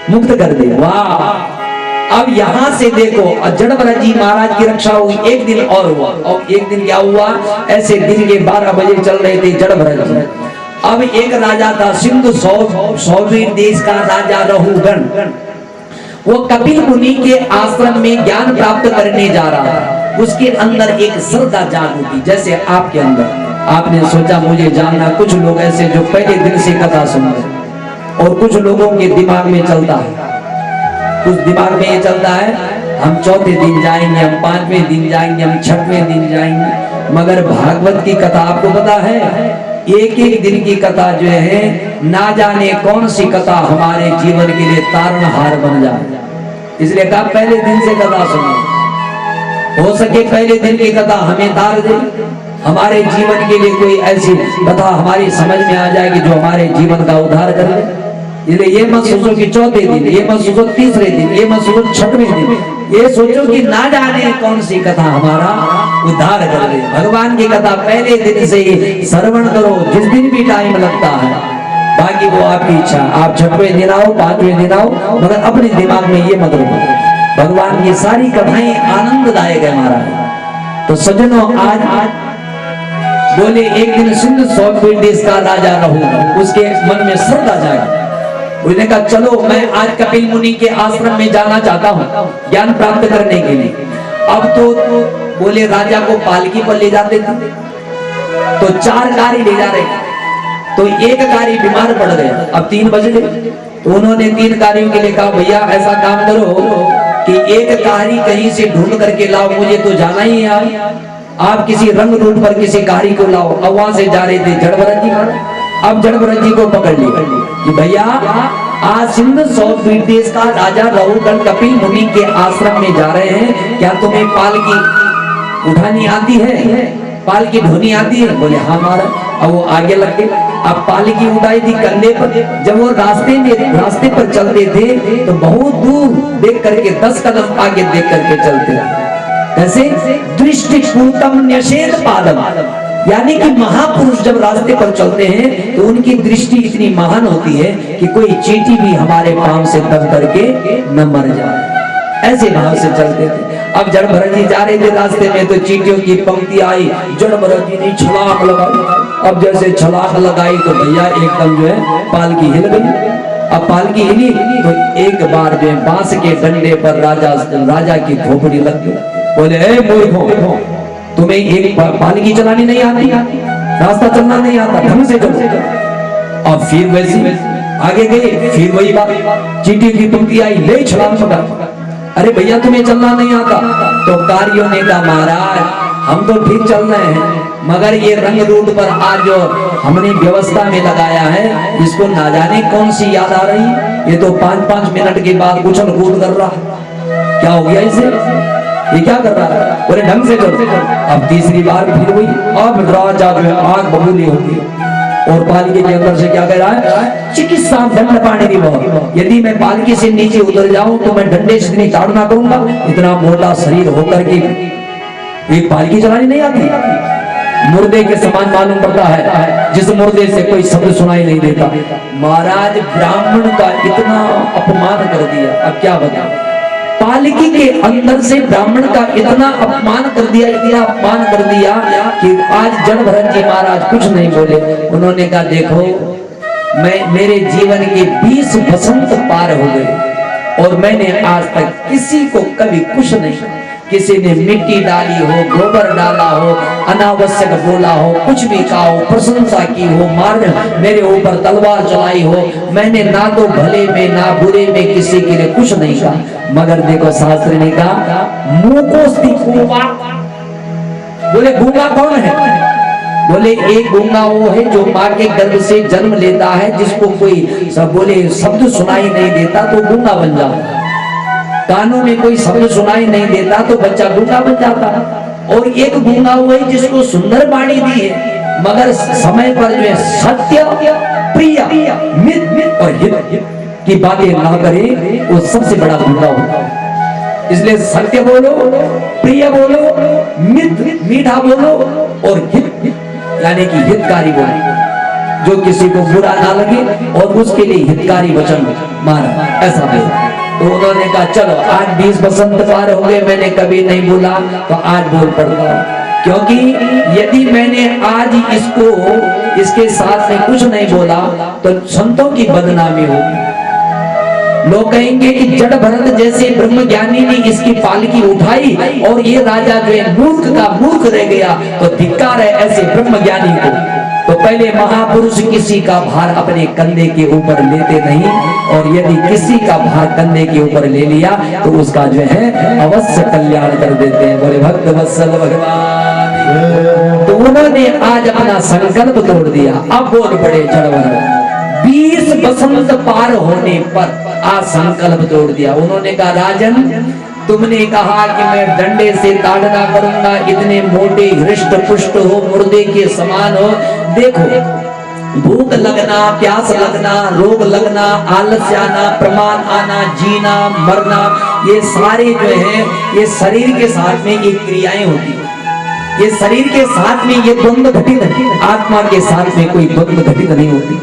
मुक्त कर दिया। वाह। अब यहां से देखो, जड़भरत जी महाराज की रक्षा हुई। एक दिन और हुआ, और एक दिन क्या हुआ? ऐसे दिन के 12 बजे चल रहे थे जड़भरत जी। अब एक राजा था, सिंधु सौवीर देश का राजा रहुगण। वो कपिल मुनि के आश्रम में ज्ञान प्राप्त करने जा रहा था। उसके अंदर एक श्रद्धा जाग उठी, जैसे आपके अंदर। आपने सोचा मुझे जानना। कुछ लोग ऐसे जो पहले दिन से कथा सुनते, और कुछ लोगों के दिमाग में चलता है, कुछ दिमाग में ये चलता है हम 4थे दिन जाएंगे, हम 5वें दिन जाएंगे, हम 6वें दिन जाएंगे। मगर भागवत की कथा आपको पता है, एक एक दिन की कथा जो है, ना जाने कौन सी कथा हमारे जीवन के लिए तारणहार बन जाए। इसलिए कहा पहले दिन से कथा सुनो, हो सके पहले दिन की कथा हमें तार दे, हमारे जीवन के लिए कोई ऐसी कथा हमारी समझ में आ जाए कि जो हमारे जीवन का उद्धार कर ले। इसलिए ये मत सोचो कि 4थे दिन, ये मत सोचो 3रे दिन, ये मत सोचो 6वें दिन, ये सोचो कि ना जाने कौन सी कथा हमारा उद्धार कर दे। भगवान की कथा पहले दिन से श्रवण करो, जिस दिन भी टाइम लगता है। बाकी वो आपकी इच्छा, आप 6वें दिन आओ, 5वें दिन आओ, मगर अपने दिमाग में ये मत रखो भगवान की सारी कथाएं आनंददायक है महाराज। तो सज्जनों, आज बोले एक दिन सिंधु सौवीर देश का राजा रहूंगा, उसके मन में श्रद्धा जाए। उसने कहा चलो मैं आज कपिल मुनि के आश्रम में जाना चाहता हूँ ज्ञान प्राप्त करने के लिए। अब तो बोले राजा को पालकी पर ले जाते थे, तो 4 गाड़ी ले जा रहे, तो एक गाड़ी बीमार पड़ गया। अब 3 बज गए, तो उन्होंने 3 गाड़ियों के लिए कहा भैया ऐसा काम करो कि एक गाड़ी कहीं से ढूंढ करके लाओ, मुझे तो जाना ही है। आप किसी रंग रूट पर किसी गाड़ी को लाओ। अब वहां से जा रहे थे जड़भरत जी। अब जड़भरत जी को पकड़ लिया कि भैया आज सिंधु सौवीर देश का राजा रहुगण कपिल मुनि के आश्रम में जा रहे हैं, क्या तुम्हें पालकी उठानी आती है, पालकी ढोनी आती है? बोले हाँ महाराज। अब वो आगे लग गए। अब पालकी उठाई थी कंधे पर। जब वो रास्ते पर चलते थे तो बहुत दूर देख करके 10 कदम आगे देख करके चलते थे। कैसे? दृष्टि पूतम न्यसेद पादम, यानी कि महापुरुष जब रास्ते पर चलते हैं तो उनकी दृष्टि इतनी महान होती है कि कोई चींटी भी हमारे पांव से दब करके न मर जाए। ऐसे भाव से चलते थे। अब जड़ भरत जी जा रहे थे रास्ते में तो चींटियों की पंक्ति आई, जड़ भरत जी ने छलांग लगाई। अब जैसे छलांग लगाई तो भैया एकदम जो है पालकी हिल गई। अब पालकी हिली तो एक बार जो है बांस के डंडे पर राजा की खोपड़ी लग गई। बोले ए मूर्खों, तुम्हें एक पालकी चलानी नहीं आती, रास्ता चलना नहीं आता, ढंग से चलो। अब फिर वैसे आगे गए, फिर वही बात, चींटियों की पंक्ति आई, ले छलांग लगा। अरे भैया तुम्हें चलना नहीं आता। तो कारियों ने कहा महाराज हम तो ठीक चल रहे हैं, मगर ये रंग रूट पर आज जो हमने व्यवस्था में लगाया है इसको ना जाने कौन सी याद आ रही। ये तो 5-5 मिनट के बाद उछल कूद कर रहा, क्या हो गया इसे, ये क्या कर रहा है, बोले ढंग से करो। अब तीसरी बार फिर हुई। अब राजा जो है आग बबूली होगी और पालकी के अंदर से क्या कह रहा है, चिकित्सा दंड पाने की बहुत। यदि मैं पालकी से नीचे उतर जाऊं तो मैं डंडे से इतनी ताड़ना करूंगा, इतना मोटा शरीर होकर के एक पालकी चलानी नहीं आती। मुर्दे के समान मालूम पड़ता है, जिस मुर्दे से कोई शब्द सुनाई नहीं देता। महाराज ब्राह्मण का इतना अपमान कर दिया, अब क्या बता, पालकी के अंदर से ब्राह्मण का इतना अपमान कर दिया, इतना अपमान कर दिया कि आज जड़ भरत जी महाराज कुछ नहीं बोले। उन्होंने कहा देखो मेरे जीवन के 20 बसंत पार हो गए और मैंने आज तक किसी को कभी कुछ नहीं, किसी ने मिट्टी डाली हो, गोबर डाला हो, अनावश्यक बोला हो, कुछ भी कहा हो, प्रशंसा की हो, मारने मेरे ऊपर तलवार चलाई हो, मैंने ना तो भले में ना बुरे में किसी के लिए कुछ नहीं कहा। मगर देखो शास्त्र ने कहा मुंह को गूंगा। बोले गूंगा कौन है, बोले एक गूंगा वो है जो माँ के गर्भ से जन्म लेता है, जिसको कोई सब बोले शब्द सुनाई नहीं देता तो गूंगा बन जाता, कानों में कोई शब्द सुनाई नहीं देता तो बच्चा गूंगा बन जाता। और एक गूंगा हुआ है जिसको सुंदर वाणी दी है, मगर समय पर जो है सत्य प्रिय मित और हित की बातें ना करे, वो सबसे बड़ा गूंगा होता है। इसलिए सत्य बोलो, प्रिय बोलो, मित मीठा बोलो और हित यानी कि हितकारी बोलो, जो किसी को बुरा ना लगे और उसके लिए हितकारी वचन माना, ऐसा बोलो। तो उन्होंने कहा चलो आज 20 बसंत पार हो गए, मैंने कभी नहीं बोला तो आज बोल पड़ता हूं, क्योंकि यदि मैंने आज इसको इसके साथ में कुछ नहीं बोला तो संतों की बदनामी होगी। लोग कहेंगे कि जड़ भरत जैसे ब्रह्म ज्ञानी ने इसकी पालकी उठाई और ये राजा जो है मूर्ख का मूर्ख रह गया, तो धिक्कार है ऐसे ब्रह्म ज्ञानी को। तो पहले महापुरुष किसी का भार अपने कंधे के ऊपर लेते नहीं, और यदि किसी का भार कंधे के ऊपर ले लिया तो उसका जो है अवश्य कल्याण कर देते हैं। बोले भक्त वत्सल भगवान। तो उन्होंने आज अपना संकल्प तोड़ दिया। अब बोल पड़े जड़ भरत, 20 बसंत पार होने पर आज संकल्प तोड़ दिया। उन्होंने कहा राजन तुमने कहा कि मैं डंडे से ताड़ना करूंगा, इतने मोटे हृष्ट पुष्ट हो, मुर्दे के समान हो, देखो भूख लगना, प्यास लगना, रोग लगना, आलस्य आना, प्रमाद आना, जीना मरना, ये सारे जो है ये शरीर के साथ में ये क्रियाएं होती है। ये शरीर के साथ में ये द्वंद्व घटित है, आत्मा के साथ में कोई द्वंद्व घटित नहीं होती।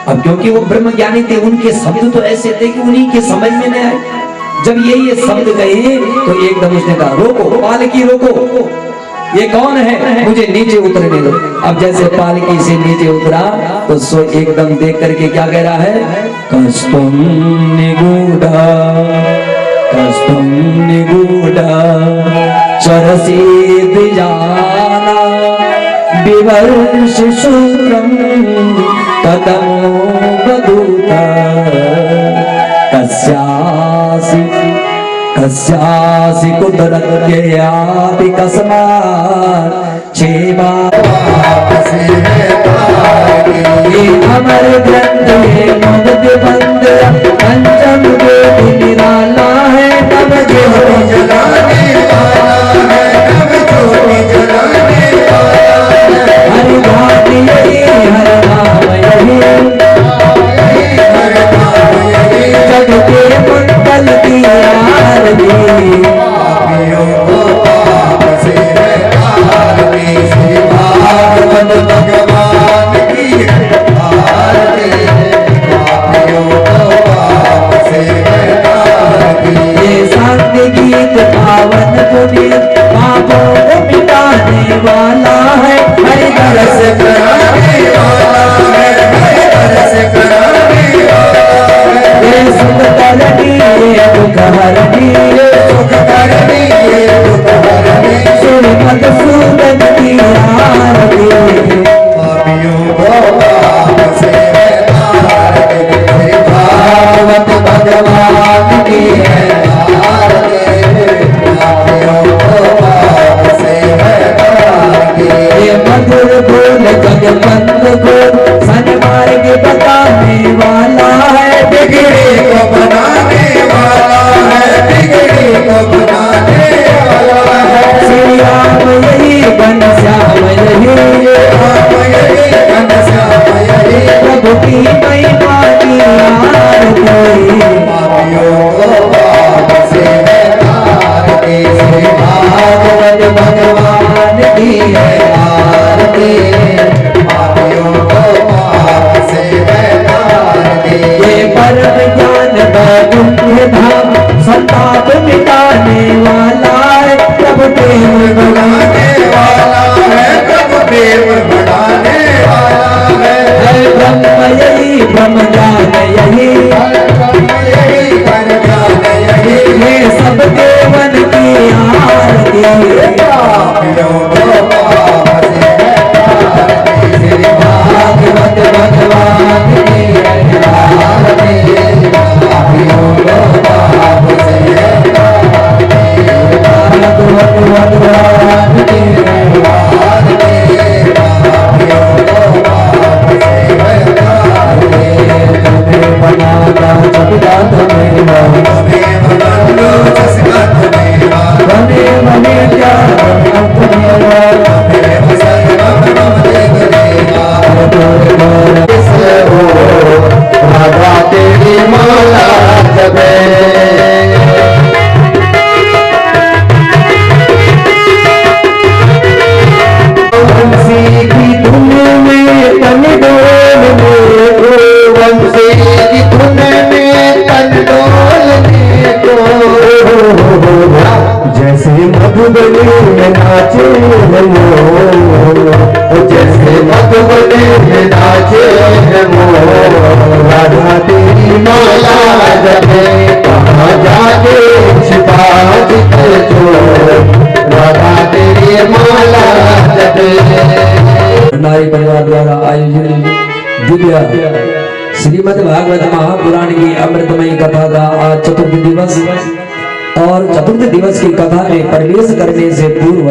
अब क्योंकि वो ब्रह्म ज्ञानी थे, उनके शब्द तो ऐसे थे कि उन्हीं के समझ में नहीं आए। जब ये शब्द कहे तो एकदम उसने कहा रोको, पालकी रोको, ये कौन है, मुझे नीचे उतरने दो। अब जैसे पालकी से नीचे उतरा तो सो एकदम देख करके क्या कह रहा है, कस्तुम निगूढ़ा, कस्तुम निगूढ़ा चरसी द्विजाना विवर्ष शुक्रम ततमो बधूता कस्यासि कस्यासि कुतरत्ययापि कस्मात् क्षेमा ये अमर ग्रंथ है मुक्ति बंद पंचम वेद निराला है, तब ज्योति जलाने वाला है, तब ज्योति जलाने वाला है। हरि नाम यही, हरि नाम यही, जग के मंगल की आरती, पापियों को पाप से है आरती, भगवान भगवान की आरती, पापियों को पाप से है आरती। ये भगवान के दरबार में पापियों को पाप से बचाए। तुम्हें बनाना चबला तुम्हें बनो जिसका तुम्हें बने बने क्या तुम्हें पसंद बनो देखने राधा तेरी माला जबे की धुन में तन डोलने को बंसी की धुन में तन डोलने को जैसे मधुबनी में नाचे जैसे मधुबनी में नाचे राधा तेरी माला जबे कहाँ जाके छिपा जो राधा तेरी माला जबे। नारी परिवार द्वारा आयोजित दिव्य श्रीमद् भागवत महापुराण की अमृतमयी कथा का आज चतुर्थ दिवस और चतुर्थ दिवस की कथा में प्रवेश करने से पूर्व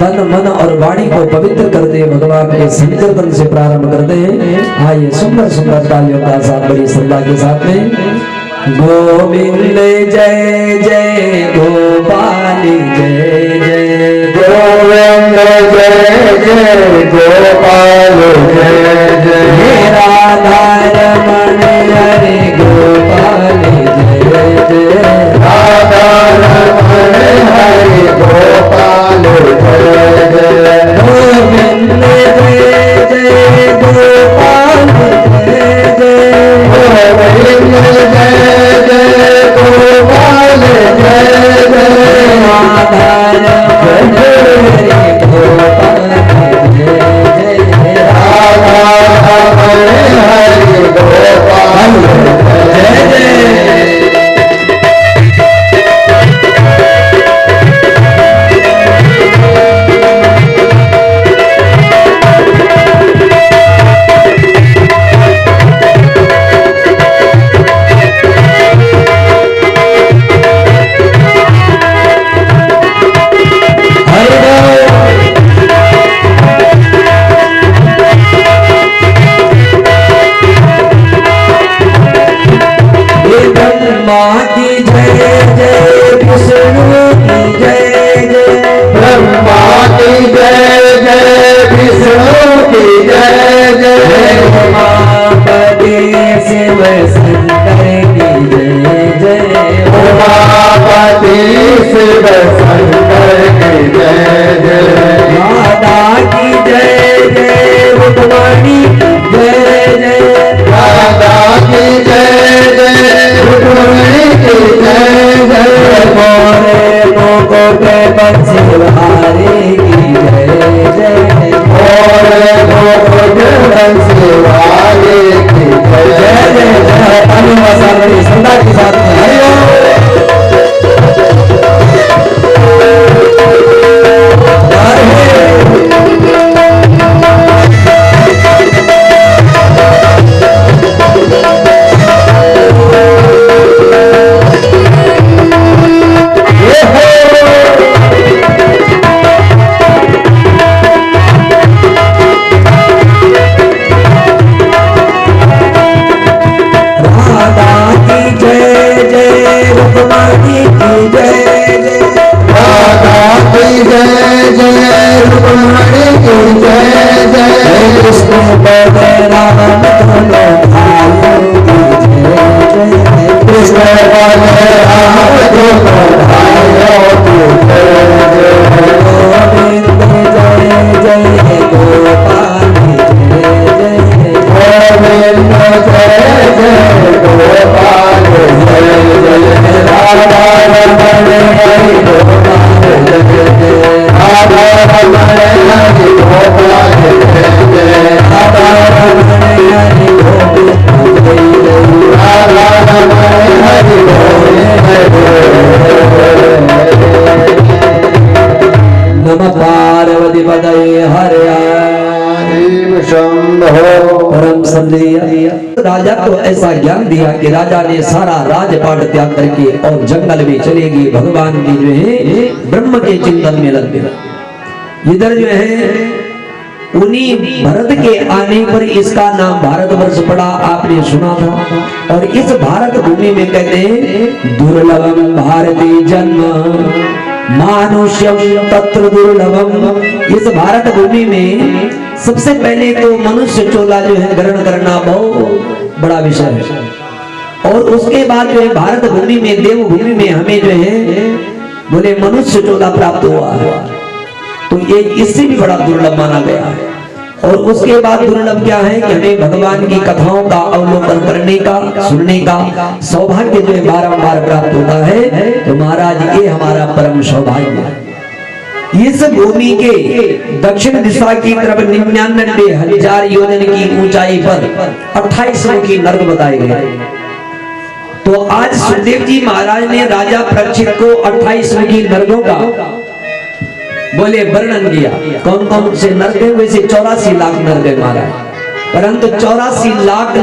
तन मन और वाणी को पवित्र करते भगवान के संकीर्तन से प्रारंभ करते हैं। आइए सुंदर सुंदर तालियों का साथ बड़ी श्रद्धा के साथ में गोविंद जय जय गोपाल जय जय गोविंद जय जय गोपाल जय जय राधा रमण हरे गोपाल जय जय राधा रमण हरे गोपाल जय जय गोविंद जय जय गोपाल जय जय गोविंद जय जय गोपाल जय जय राधा रमण हरे गोपाल जय जय राधा रमण हरे गोपाल जय जय। ब्रह्मा की जय जय विष्णु की जय जय ब्रह्मा की जय जय विष्णु की जय जय उमापति शिव शंकर की जय जय उमापति शिव शंकर की जय जय राधा की जय जय रुक्मणी जय जय राधा की जय जय रुक्मिणी की जय जय मोरे मुकुट बंसीवारे की जय जय मोरे मुकुट बंसीवाले की जय जय जय जय अनुवासा बड़ी श्रद्धा के साथ में राजा को ऐसा ज्ञान दिया कि राजा ने सारा राजपाट त्याग करके और जंगल में चले गए, भगवान की जो है ब्रह्म के चिंतन में लग गए। इधर जो है उन्हीं भरत के आने पर इसका नाम भारतवर्ष पड़ा, आपने सुना था। और इस भारत भूमि में कहते हैं दुर्लभम भारती जन्म मानुष्यम तत्र दुर्लभम। इस भारत भूमि में सबसे पहले तो मनुष्य चोला जो है ग्रहण करना बहुत बड़ा विषय है। और उसके बाद जो है भारत भूमि में देवभूमि में हमें जो है बोले मनुष्य चोला प्राप्त हुआ है, तो ये इससे भी बड़ा दुर्लभ माना गया है। और उसके बाद दुर्लभ क्या है कि हमें भगवान की कथाओं का अवलोकन करने का, सुनने का सौभाग्य जो है बारंबार प्राप्त होता है। तो महाराज ये हमारा परम सौभाग्य है। इस भूमि के दक्षिण दिशा की तरफ 99,000 योजन की ऊंचाई पर 28 की नर्क बताए गए। तो आज सुखदेव जी महाराज ने राजा परीक्षित को 28 की नर्कों का बोले वर्णन किया। कौन कौन से नर्क है? वैसे 84 लाख नर्क है महाराज, परंतु 84 लाख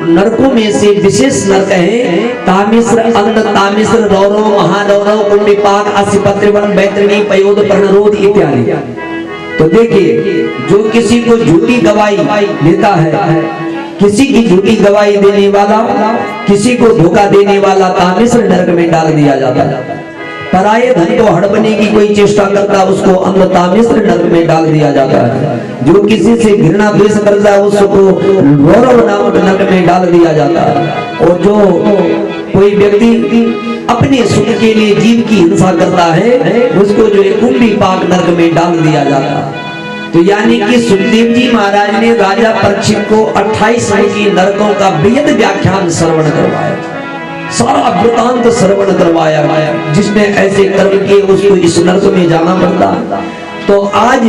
नरकों में से विशेष नरक है तामिश्र, अंध तामिश्र, रौरव, महारौरव, कुंडीपाक, असिपत्रिवन, बैतरणी, पयोद, पर्णरोध इत्यादि। तो देखिए जो किसी को झूठी गवाही देता है, किसी की झूठी गवाही देने वाला, किसी को धोखा देने वाला तामिश्र नरक में डाल दिया जाता है। पराये धन को हड़पने की कोई चेष्टा करता है उसको अंधतामिश्र नरक में डाल दिया जाता है। जो किसी से घृणा द्वेष करता है उसको रौरव नामक नरक में डाल दिया जाता है। और जो कोई व्यक्ति अपने सुख के लिए जीव की हिंसा करता है उसको जो है कुंडीपाक नरक में डाल दिया जाता है। तो यानी कि सुखदेव जी महाराज ने राजा परीक्षित को 28 की नरकों का बेहद व्याख्यान श्रवण करवाया, सारा वृतांत श्रवण करवाया। जिसने ऐसे कर्म किए उसको इस नरक में जाना पड़ता। तो आज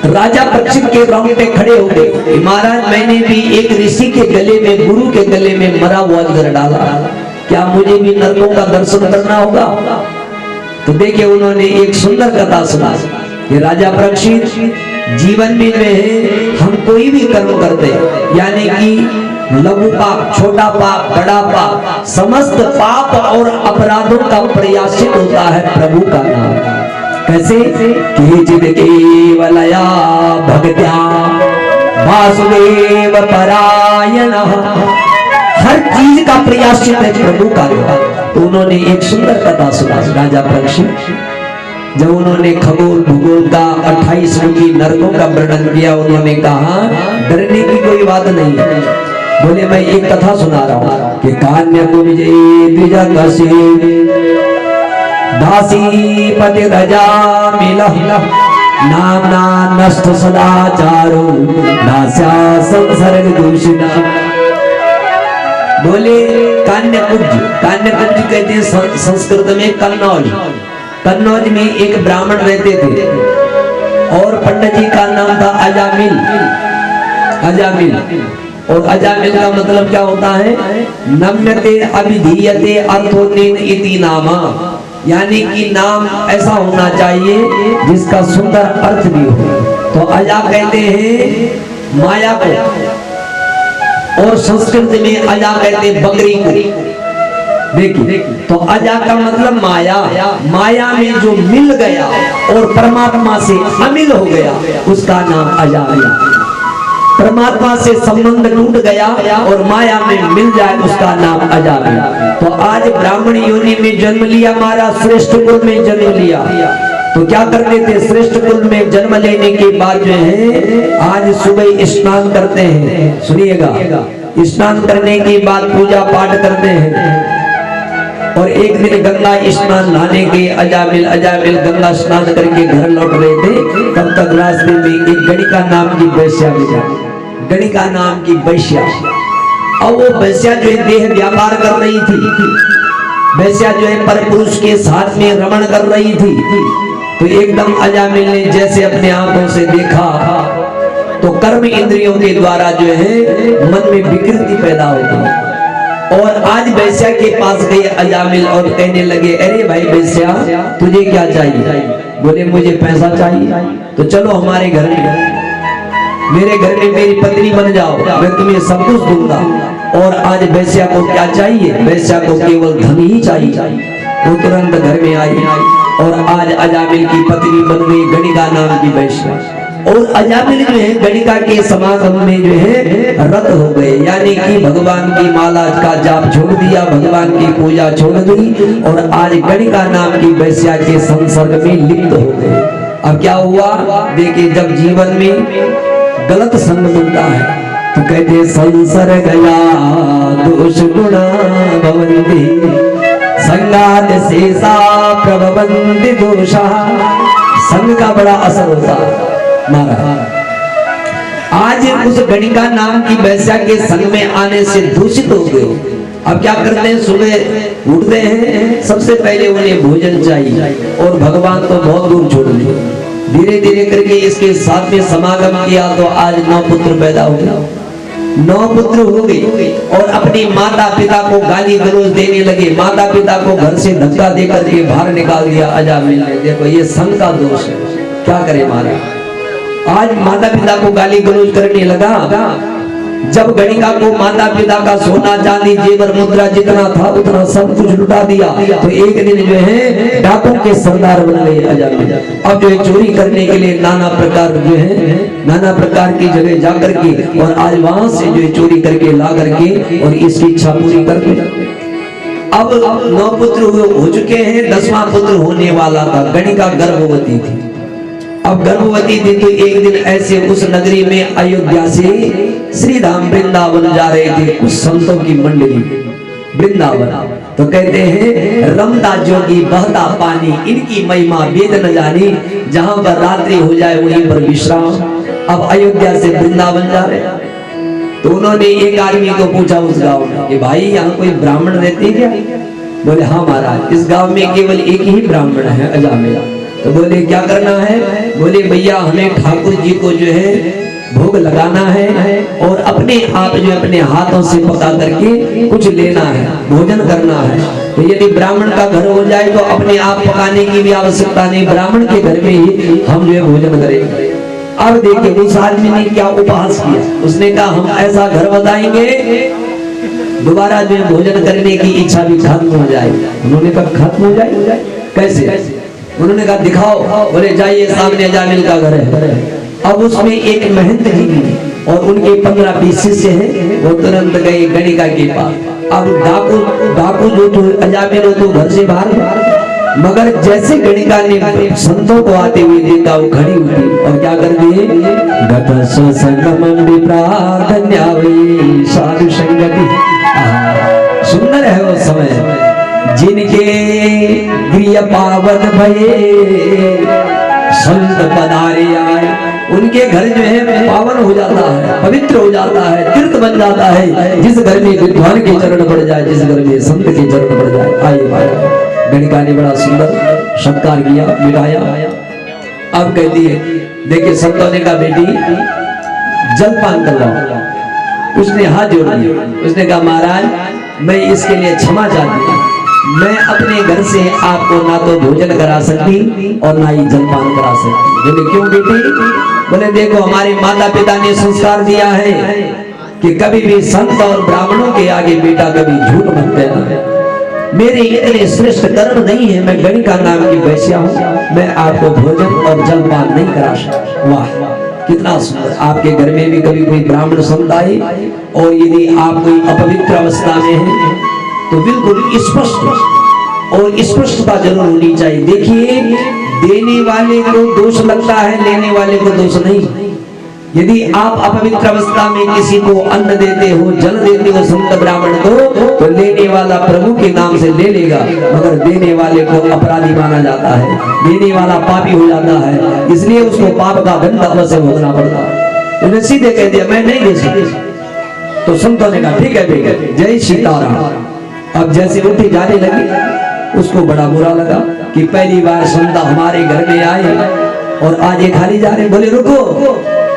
राजा परीक्षित के रोंगटे खड़े हो गए, महाराज मैंने भी एक ऋषि के गले में, गुरु के गले में मरा हुआ अजगर डाला, क्या मुझे भी नरकों का दर्शन करना होगा? तो देखिए उन्होंने एक सुंदर कथा सुना कि राजा परीक्षित जीवन में में हम कोई भी कर्म करते यानी कि लघु पाप, छोटा पाप, बड़ा पाप, समस्त पाप और अपराधों का प्रयासित होता है प्रभु का नाम। कैसे? केचित् केवलया भक्त्या वासुदेव परायणः। हर चीज का प्रयासित है प्रभु का नाम। तो उन्होंने एक सुंदर कथा सुना राजा परीक्षित। जब उन्होंने खगोल भूगोल का 28 की नरकों का वर्णन किया, उन्होंने कहा डरने की कोई बात नहीं है। बोले मैं एक कथा सुना रहा हूँ कि कान्य को विजय द्विजगसी दासी पति रजा मिलह नामना नष्ट सदाचारो नास्या संसर्ग दूषिता। बोले कान्यकुब्ज, कान्यकुब्ज कहते हैं संस्कृत में कन्नौज। कन्नौज में एक ब्राह्मण रहते थे और पंडित जी का नाम था अजामिल। अजामिल और अजामिल का मतलब क्या होता है? नम्यते अभिधीयते अर्थोन्नेन इति नामा, यानी कि नाम ऐसा होना चाहिए जिसका सुंदर अर्थ भी हो। तो अजा कहते हैं माया को, और संस्कृत में अजा कहते हैं बकरी को। देखिए तो अजा का मतलब माया, माया में जो मिल गया और परमात्मा से अमिल हो गया उसका नाम अजा है। परमात्मा से संबंध टूट गया और माया में मिल जाए उसका नाम अजा है। तो आज ब्राह्मण योनि में जन्म लिया, हमारा श्रेष्ठ कुल में जन्म लिया। तो क्या करते थे? श्रेष्ठ कुल में जन्म लेने के बाद जो है आज सुबह स्नान करते हैं। सुनिएगा, स्नान करने के बाद पूजा पाठ करते हैं। और एक दिन गंगा स्नान नहाने के अजामिल गंगा स्नान करके घर लौट रहे थे। तब तक रास्ते में एक गणिका नाम की वैश्या मिली, गणिका नाम की वैश्या। और वो वैश्या जो है देह व्यापार कर रही थी, वैश्या जो है पर पुरुष के साथ में रमण कर रही थी। तो एकदम अजामिल ने जैसे अपने आंखों से देखा तो कर्म इंद्रियों के द्वारा जो है मन में विकृति पैदा होती। और आज वैश्या के पास गए अजामिल और कहने लगे अरे भाई वैश्या तुझे क्या चाहिए? बोले मुझे पैसा चाहिए। तो चलो हमारे घर में। मेरे घर में मेरी पत्नी बन जाओ, मैं तुम्हें सब कुछ दूंगा। और आज वैश्या को क्या चाहिए? वैश्या को केवल धन ही चाहिए। वो तुरंत घर में आई और आज अजामिल की पत्नी बन गई गणिका नाम की वैश्या। और अजामिल जो है गणिका के समागम में जो है रत हो गए, यानी कि भगवान की माला का जाप छोड़ दिया, भगवान की पूजा छोड़ दी और आज गणिका नाम की वैश्या के संसर्ग में लिप्त हो गए। अब क्या हुआ? देखिए, जब जीवन में गलत संग मिलता है तो कहते संसर्ग गया दोष गुणा भवन्ति संगात शेषा प्रभवन्ति दोषा। संग का बड़ा असर होता महाराज। आज उस गणिका नाम की वैश्या के संग में आने से दूषित हो गए। अब क्या करते हैं? सुबह उठते हैं, सबसे पहले उन्हें भोजन चाहिए और भगवान को बहुत दूर छोड़ दिए। धीरे धीरे करके इसके साथ में समागम किया तो आज 9 पुत्र पैदा हो गए। 9 पुत्र हो गए और अपनी माता पिता को गाली गलौज देने लगे। माता पिता को घर से धक्का देकर के बाहर निकाल दिया अजामिल ने। देखो, ये संग का दोष है। क्या करे महाराज? आज माता पिता को गाली गलौज करने लगा। जब गणिका को माता पिता का सोना चांदी जेवर मुद्रा जितना था उतना सब कुछ लुटा दिया तो एक दिन जो है डाकुओं के सरदार बन गए अजामिल। अब जो है चोरी करने के लिए नाना प्रकार जो है नाना प्रकार की जगह जा करके और आज वहां से जो है चोरी करके ला करके और इसकी इच्छा पूरी करके अब 9 पुत्र हो चुके हैं, 10वां पुत्र होने वाला था। गणिका गर्भवती थी। अब गर्भवती थी तो एक दिन ऐसे उस नगरी में अयोध्या से श्री धाम वृंदावन जा रहे थे कुछ संतों की मंडली वृंदावन। तो कहते हैं रमता जोगी बहता पानी, इनकी महिमा वेद न जानी, जहां पर रात्रि हो जाए वहीं पर विश्राम। अब अयोध्या से वृंदावन जा रहे तो उन्होंने एक आदमी को पूछा उस गांव में कि भाई यहाँ कोई ब्राह्मण रहते क्या? बोले हाँ महाराज, इस गांव में केवल एक ही ब्राह्मण है अजामिल। तो बोले क्या करना है? बोले भैया हमें ठाकुर जी को जो है भोग लगाना है और अपने आप जो अपने हाथों से पका करके कुछ लेना है, भोजन करना है। तो यदि ब्राह्मण का घर हो जाए तो अपने आप पकाने की भी आवश्यकता नहीं, ब्राह्मण के घर में ही हम जो है भोजन करेंगे। अब देखिए उस आदमी ने क्या उपहास किया। उसने कहा हम ऐसा घर बताएंगे दोबारा जो है भोजन करने की इच्छा भी खत्म हो जाए। उन्होंने कहा खत्म हो जाए? कैसे? उन्होंने कहा दिखाओ। बोले जाइए, सामने अजामिल का घर है। अब उसमें एक महंत जी और उनके 15-20 शिष्य हैं। वो तुरंत गए गणिका के पास। अब डाकू जो तो अजामिल तो घर से बाहर, मगर जैसे गणिका ने संतों को आते हुए देखा वो खड़ी हुई और क्या कर दिए? गतस्व संगमं विप्राधन्यावै साधु संगति। सुंदर है वो समय जिनके गृह पावन भये संत पधारे आए। उनके घर जो है पावन हो जाता है, पवित्र हो जाता है, तीर्थ बन जाता है। जिस घर में विद्वान के चरण पड़ जाए, जिस घर में संत के चरण पड़ जाए। आइए भाई, गणिका ने बड़ा सुंदर सत्कार किया, मिलाया। अब कहती है देखिए संतों ने कहा बेटी जलपान करवाओ। उसने हाथ जोड़ दिया। उसने कहा महाराज मैं इसके लिए क्षमा चाहती हूँ। मैं अपने घर से आपको ना तो भोजन करा सकती और ना ही जलपान करा सकती। बोले क्यों बेटी? बोले देखो हमारे माता पिता ने संस्कार दिया है कि कभी भी संत और ब्राह्मणों के आगे बेटा कभी झूठ मत कहना। मेरे इतने श्रेष्ठ कर्म नहीं है, मैं गणिका नाम की वैश्या हूँ, मैं आपको भोजन और जलपान नहीं करा सकता। वाह कितना सुंदर। आपके घर में भी कभी कोई ब्राह्मण संत आए और यदि आप कोई अपवित्र अवस्था में है तो बिल्कुल स्पष्ट और स्पष्टता जरूर होनी चाहिए। देखिए देने वाले को दोष लगता है, लेने वाले को दोष नहीं। यदि आप अपवित्र अवस्था में किसी को अन्न देते हो, जल देते हो संत ब्राह्मण को, तो लेने वाला प्रभु के नाम से ले लेगा, मगर देने वाले को अपराधी माना जाता है, देने वाला पापी हो जाता है। इसलिए उसको पाप का दंड अवश्य भोगना पड़ता है। उन्हें सीधे कह दिया मैं नहीं दे सकती। तो संतों ने कहा ठीक है जय सीताराम। अब जैसे उठी जाने लगी उसको बड़ा बुरा लगा कि पहली बार संत हमारे घर में आए और आज ये खाली जा रहे। बोले रुको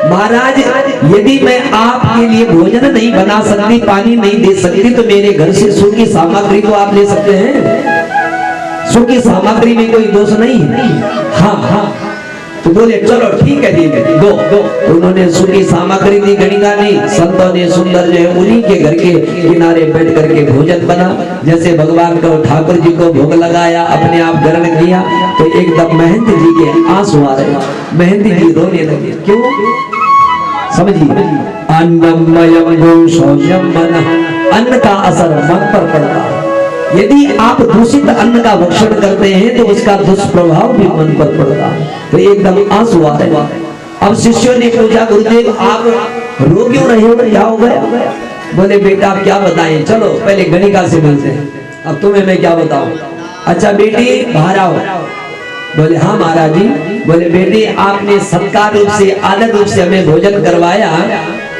महाराज, यदि मैं आपके लिए भोजन नहीं बना सकती, पानी नहीं दे सकती, तो मेरे घर से सूखी सामग्री तो आप ले सकते हैं। सूखी सामग्री में कोई दोष नहीं है। हाँ हाँ, तो बोले चलो ठीक है दीदी दो। उन्होंने सुखी सामग्री दी गणिका ने, संतों ने सुंदर जो है उन्हीं के घर के किनारे बैठ करके भोजन बना। जैसे भगवान को ठाकुर जी को भोग लगाया, अपने आप ग्रहण किया, तो एकदम महंत जी के आंसू आ रहे, महंत जी रोने लगे। क्यों समझिए, अन्नमयम शौचम मन, अन्न का असर मन पर पड़ता है। यदि आप दूषित अन्न का भक्षण करते हैं तो उसका दुष्प्रभाव भी मन पर पड़ता है। तो एकदम आंसू आ रहे। अब शिष्यों ने पूछा गुरुदेव आप रो क्यों रहे हो, क्या हो गया? बोले बेटा आप क्या बताएं, चलो पहले गणिका से मिलते हैं, अब तुम्हें मैं क्या बताऊं। अच्छा बेटी बाहर आओ। बोले हाँ महाराज जी। बोले बेटी आपने सत्कार रूप से आदर रूप से हमें भोजन करवाया,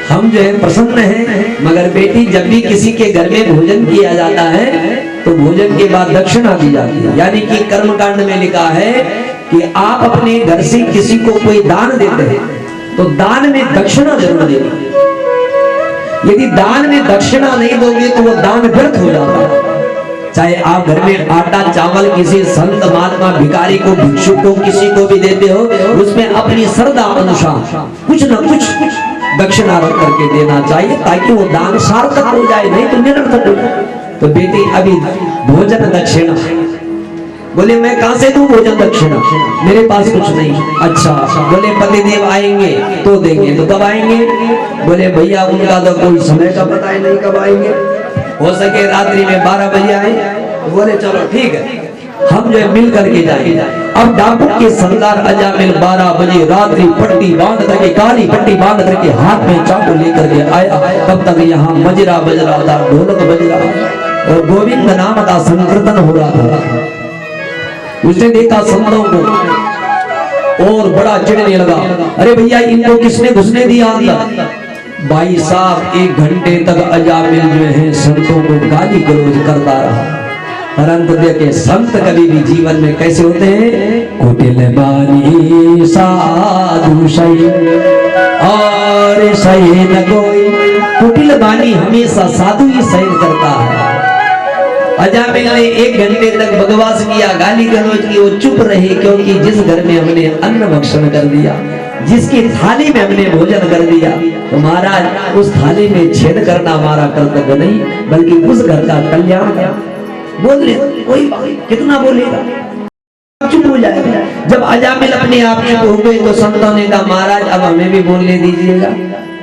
हम जो है प्रसन्न हैं, मगर बेटी जब भी किसी के घर में भोजन किया जाता है तो भोजन के बाद दक्षिणा दी जाती है। यानी कि कर्मकांड में लिखा है कि आप अपने घर से किसी को कोई दान देते हैं तो दान में दक्षिणा जरूर देना। यदि दान में दक्षिणा नहीं दोगे तो वो दान व्यर्थ हो जाता है। चाहे आप घर में आटा चावल किसी संत महात्मा भिखारी को भिक्षु को किसी को भी देते हो, उसमें अपनी श्रद्धा अनुसार कुछ न कुछ दक्षिणा रख करके देना चाहिए ताकि वो दान सार्थक हो जाए, नहीं तो निरर्थक हो जाए। तो बेटी अभी भोजन दक्षिणा। बोले मैं कहां से दूं भोजन दक्षिणा, मेरे पास कुछ नहीं। अच्छा बोले पतिदेव आएंगे तो देंगे, तो कब आएंगे? बोले भैया उनका तो कोई समय का पता ही नहीं कब आएंगे, हो सके रात्रि में 12 बजे आए। बोले चलो ठीक है हम जो है मिल करके जाएंगे। अब डाकू के सरदार अजामिल 12 बजे रात्रि पट्टी बांध करके, काली पट्टी बांध करके हाथ में चाकू लेकर के आया। तब तक यहाँ मजरा बज रहा था, ढोलक बज रहा था और गोविंद नाम का संकीर्तन हो रहा था। उसने देखा संतों को और बड़ा चिढ़ने लगा, अरे भैया इनको किसने घुसने दिया अंदर? भाई साहब 1 घंटे तक अजामिल जो है संतों को गाली गलौज करता रहा। परंतु देखे संत कभी भी जीवन में कैसे होते हैं, कुटिल बानी साधु सही और सही न कोई। कुटिल बानी हमेशा साधु ही सहन करता है। अजामिल ने 1 घंटे तक बकवास किया, गाली गलौज की, वो चुप रहे क्योंकि जिस घर में हमने अन्न भक्षण कर दिया, जिसकी थाली में हमने भोजन कर दिया, तो महाराज उस थाली में छेद करना हमारा कर्तव्य नहीं बल्कि उस घर का कल्याण। बोल ले कोई कितना बोलेगा, चुप हो जाएगा। जब अजामिल अपने आप चुप हो गए तो संतों ने कहा महाराज अब हमें भी बोलने दीजिएगा,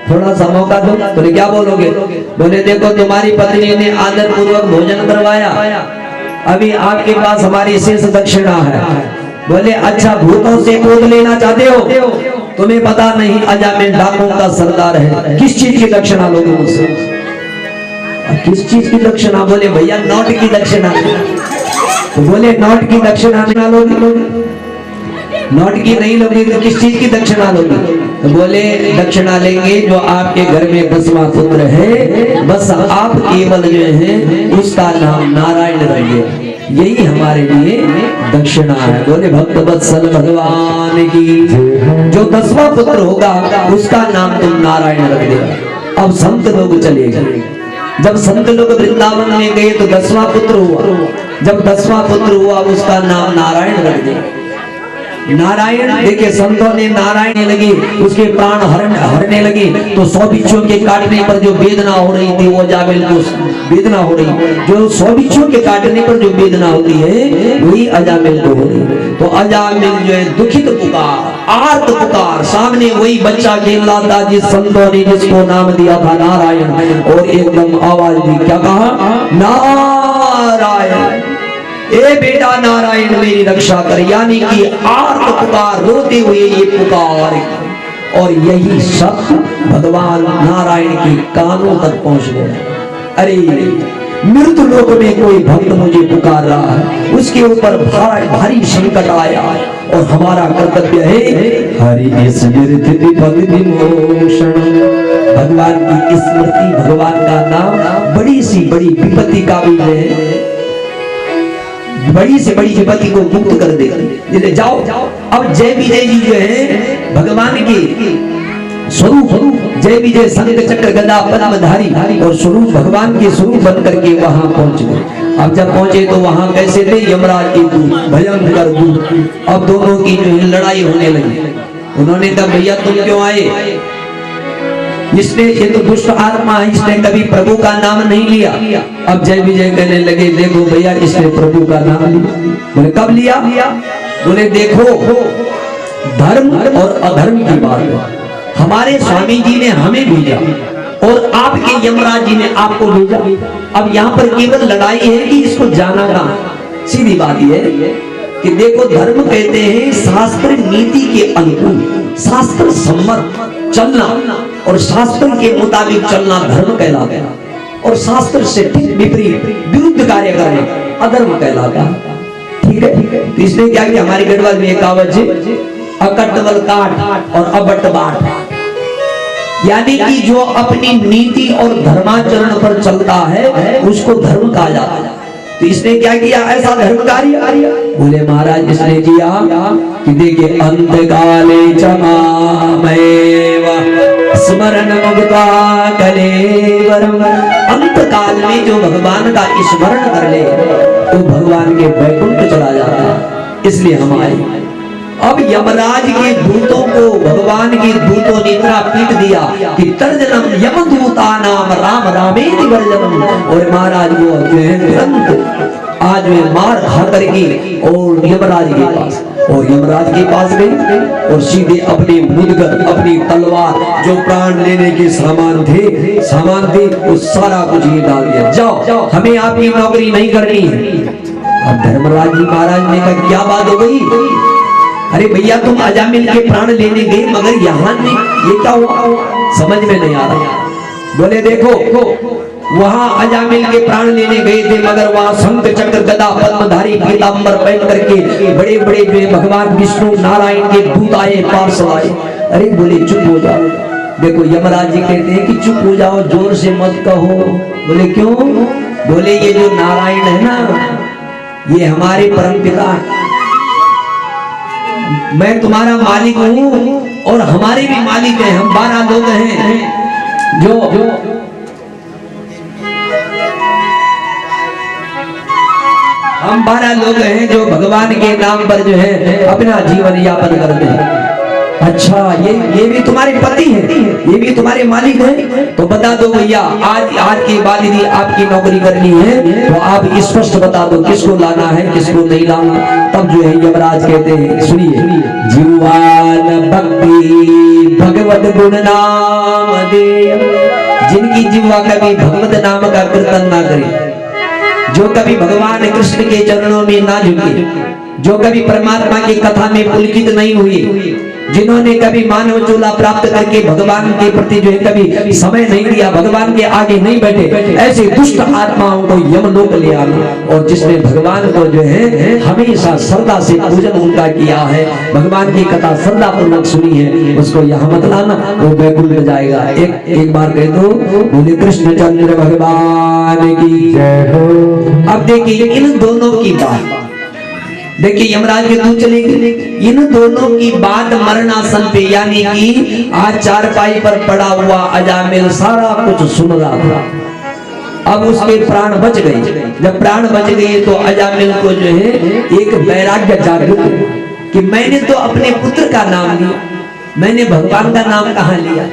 थोड़ा सा मौका दो। बोले क्या बोलोगे? बोले देखो तुम्हारी पत्नी ने आदर पूर्वक भोजन करवाया, अभी आपके पास हमारी शेष दक्षिणा है। बोले अच्छा भूतों से गोद लेना चाहते हो? तुम्हें पता नहीं अजामिल डाकुओं का सरदार है, किस चीज की दक्षिणा लोगे मुझसे? किस चीज की दक्षिणा? बोले भैया नोट की दक्षिणा। तो बोले नोट की दक्षिणा ना लोगे, नोट की नहीं लोगे तो किस चीज की दक्षिणा लोगे? तो बोले दक्षिणा लेंगे जो आपके घर में 10वां पुत्र है, बस आप केवल जो है उसका नाम नारायण रखिए, यही हमारे लिए दक्षिणा है। बोले भक्त वत्सल भगवान की, जो 10वां पुत्र होगा उसका नाम तुम नारायण रख देगा। अब संत लोग चले गए। जब संत लोग वृंदावन में गए तो 10वां पुत्र हुआ। जब 10वां पुत्र हुआ उसका नाम नारायण रख दिया। नारायण देखे संतों ने नारायण लगी, उसके प्राण हरने लगी। तो 100 बिच्छुओं के काटने पर जो वेदना हो रही थी वो अजामिल को वेदना हो रही, जो 100 बिच्छुओं के काटने पर जो वेदना होती है वही अजामिल को हो रही। तो अजामिल जो है दुखित पुकार, आर्त पुकार, सामने वही बच्चा खेल रहा था जिस संतों ने जिसको नाम दिया था नारायण, और एकदम आवाज दी, क्या कहा? नारायण, ए बेटा नारायण मेरी रक्षा कर। यानी कि आर्त पुकार, रोते हुए ये पुकार, और यही शब्द भगवान नारायण के कानों तक पहुंच गया। अरे मृत्यु लोक में कोई भक्त मुझे पुकार रहा है, उसके ऊपर भारी संकट आया और हमारा कर्तव्य है हरि स्मृति विपद विमोचन। भगवान की स्मृति, भगवान का नाम बड़ी सी बड़ी विपत्ति का भी है, बड़ी से बड़ी विपत्ति को मुक्त कर देगा। जैसे जाओ अब जय विजय जी जो है भगवान की स्वरूप जय विजय शंख चक्र गदा पद्मधारी और स्वरूप भगवान के स्वरूप बन करके वहां पहुंच गए। अब जब पहुंचे तो वहां कैसे थे, यमराज के दूत, भयंकर दूत। अब दोनों की जो है लड़ाई होने लगी। उन्होंने कहा भैया तुम क्यों आए, इसने ये तो दुष्ट आत्मा है, इसने कभी प्रभु का नाम नहीं लिया। अब जय विजय कहने लगे देखो भैया इसने प्रभु का नाम लिया। बोले कब लिया, बोले देखो धर्म और अधर्म की बात है, हमारे स्वामी जी ने हमें भेजा और आपके यमराज जी ने आपको भेजा। अब यहाँ पर केवल लड़ाई है कि इसको जाना कहाँ। सीधी बात यह है कि देखो धर्म कहते हैं शास्त्र नीति के अनुकूल, शास्त्र सम्मत चलना और शास्त्र के मुताबिक चलना धर्म कहलाता है, और शास्त्र से ठीक विपरीत विरुद्ध कार्य करना अधर्म कहलाता है। ठीक है, तो इसने क्या किया, हमारी गढ़वाल में एक कहावत है, अकटवल काट और अबट बाट, यानी कि जो अपनी नीति और धर्माचरण पर चलता है उसको धर्म कहा जाता है। तो इसने क्या किया ऐसा धर्म कार्य, बोले महाराज इसने किया कि देखिए अंतकाले चमामेव स्मरण मुक्ता कलेवरम, अंत काल में जो भगवान का स्मरण कर ले तो भगवान के वैकुंठ चला जाता है। इसलिए हम आए। अब यमराज के दूतों को भगवान के दूतों ने इतना पीट दिया कि तर्जनम यमदूता नाम राम रामेति वर्जनम, और महाराज वो जो है तुरंत आज में मार खा करके और यमराज के पास, और यमराज के पास गए और सीधे अपने मुद्गर अपनी तलवार जो प्राण लेने के सामान थे वो सारा कुछ ही डाल दिया, जाओ हमें आपकी नौकरी नहीं करनी है। अब धर्मराज जी महाराज ने कहा क्या बात हो गई, अरे भैया तुम अजामिल के प्राण लेने गए मगर यहाँ में ये क्या हुआ, समझ में नहीं आ रहा। बोले देखो वहां अजामिल के प्राण लेने गए थे मगर वहां शंख चक्र गदा पद्मधारी पीतांबर पहन करके बड़े बड़े जो भगवान विष्णु नारायण के दूत आए, पार्षद आए। अरे बोले चुप हो जाओ। देखो यमराज जी कहते हैं कि चुप हो जाओ, जोर से मत कहो। बोले क्यों, बोले ये जो नारायण है ना ये हमारे परम पिता है, मैं तुम्हारा मालिक हूँ और हमारे भी मालिक हैं, हम 12 लोग हैं जो हम 12 लोग हैं जो भगवान के नाम पर जो है अपना जीवन यापन करते हैं। अच्छा ये भी तुम्हारे पति हैं, ये भी तुम्हारे मालिक हैं, तो बता दो भैया आज के बाद यदि आपकी नौकरी करनी है तो आप स्पष्ट बता दो किसको लाना है किसको नहीं लाना। तब जो है यमराज कहते हैं सुनिए, जीवान भक्ति भगवत गुण नाम दे, जिनकी जीवा कभी भगवत नाम का कीर्तन ना करे, जो कभी भगवान कृष्ण के चरणों में ना झुके, जो कभी परमात्मा की कथा में पुलकित नहीं हुई, जिन्होंने कभी मानव चूल्हा प्राप्त करके भगवान के प्रति जो है कभी समय नहीं दिया, भगवान के आगे नहीं बैठे, ऐसे दुष्ट आत्माओं को यमलोक ले आना। और जिसने भगवान को जो है हमेशा श्रद्धा से पूजन उनका किया है, भगवान की कथा श्रद्धा पूर्वक सुनी है, उसको यहाँ मत लाना, वो बैकुंठ में जाएगा। एक बार कह दो बोले कृष्णचंद्र भगवान की जय हो। अब देखिए इन दोनों की बात, देखिए यमराज के दूत चले गए, इन दोनों की बात मरणासन पे, यानी कि आज चारपाई पर पड़ा हुआ अजामिल सारा कुछ सुन रहा था। अब उसके प्राण बच गए। जब प्राण बच गए तो अजामिल को जो है एक वैराग्य जागृत कि मैंने तो अपने पुत्र का नाम लिया, मैंने भगवान का नाम कहाँ लिया,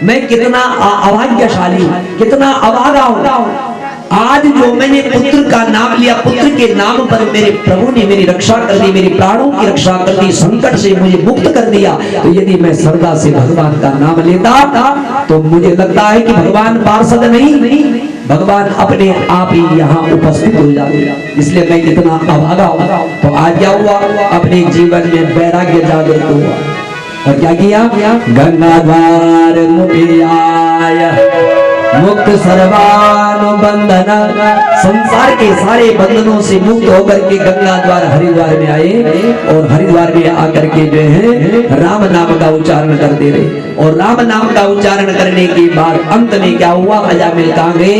मैं कितना अभाग्यशाली हूँ, कितना अभागा हूँ। आज जो मैंने पुत्र का नाम लिया, पुत्र के नाम पर मेरे प्रभु ने मेरी रक्षा कर दी, मेरे प्राणों की रक्षा कर दी, संकट से मुझे मुक्त कर दिया। तो यदि मैं श्रद्धा से भगवान का नाम लेता तो मुझे लगता है कि भगवान पार्षद नहीं, भगवान अपने आप ही यहाँ उपस्थित हो जाते। इसलिए मैं इतना अभागा हूँ। तो आज क्या हुआ, अपने जीवन में वैराग्य जागृत हुआ और क्या किया, गंगाधार मुखिया मुक्त सर्वानुबंधन, संसार के सारे बंधनों से मुक्त होकर के गंगा द्वार हरिद्वार में आए और हरिद्वार में आकर के जो है राम नाम का उच्चारण करते रहे। और राम नाम का उच्चारण करने के बाद अंत में क्या हुआ, अजामिल कहाँ गए,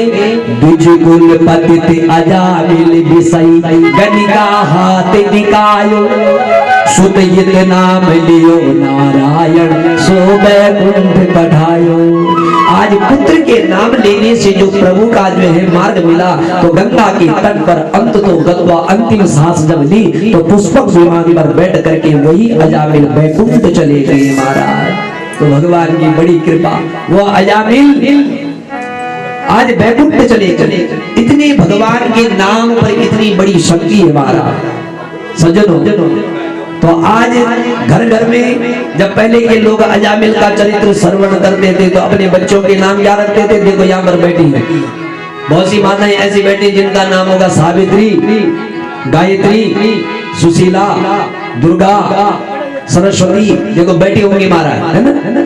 द्विजकुल पतित अजामिल विषयी गणिका हाथ निकायो, सुत हित नाम लियो नारायण सो बैकुंठ बढ़ायो। आज पुत्र के नाम लेने से जो प्रभु का जो है मार्ग मिला, तो गंगा के तट पर अंत तो गत्वा अंतिम सांस जब ली तो पुष्पक विमान पर बैठ करके वही अजामिल बैकुंठ चले गए महाराज। तो भगवान की बड़ी कृपा, वो अजामिल आज बैकुंठ चले चले। इतने भगवान के नाम पर इतनी बड़ी शक्ति है महाराज सज्जनों। तो आज घर घर में जब पहले के लोग अजामिल का चरित्र श्रवण करते थे तो अपने बच्चों के नाम क्या रखते थे, देखो यहाँ पर बैठी है बहुत सी माताएं ऐसी बैठी जिनका नाम होगा सावित्री, गायत्री, सुशीला, दुर्गा, सरस्वती, देखो बैठी होंगी महाराज, है ना।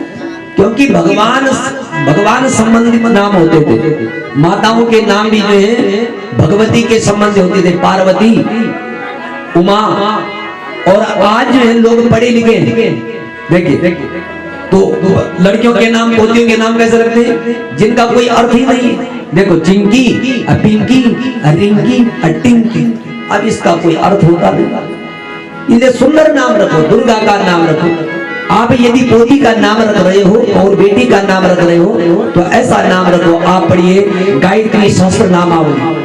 क्योंकि भगवान संबंधित नाम होते थे। माताओं के नाम भी जो है भगवती के संबंध होते थे, पार्वती, उमा। और आज जो है लोग पढ़े लिखे देखिए तो लड़कियों के नाम, पोतियों के नाम कैसे रखते हैं जिनका कोई अर्थ ही नहीं है। देखो चिंकी, पिंकी, रिंकी, टिंकी, अब इसका कोई अर्थ होता नहीं। इसे सुंदर नाम रखो, दुर्गा का नाम रखो। आप यदि पोती का नाम रख रहे हो और बेटी का नाम रख रहे हो तो ऐसा नाम रखो। आप पढ़िए गायत्री सहस्त्र नामावली,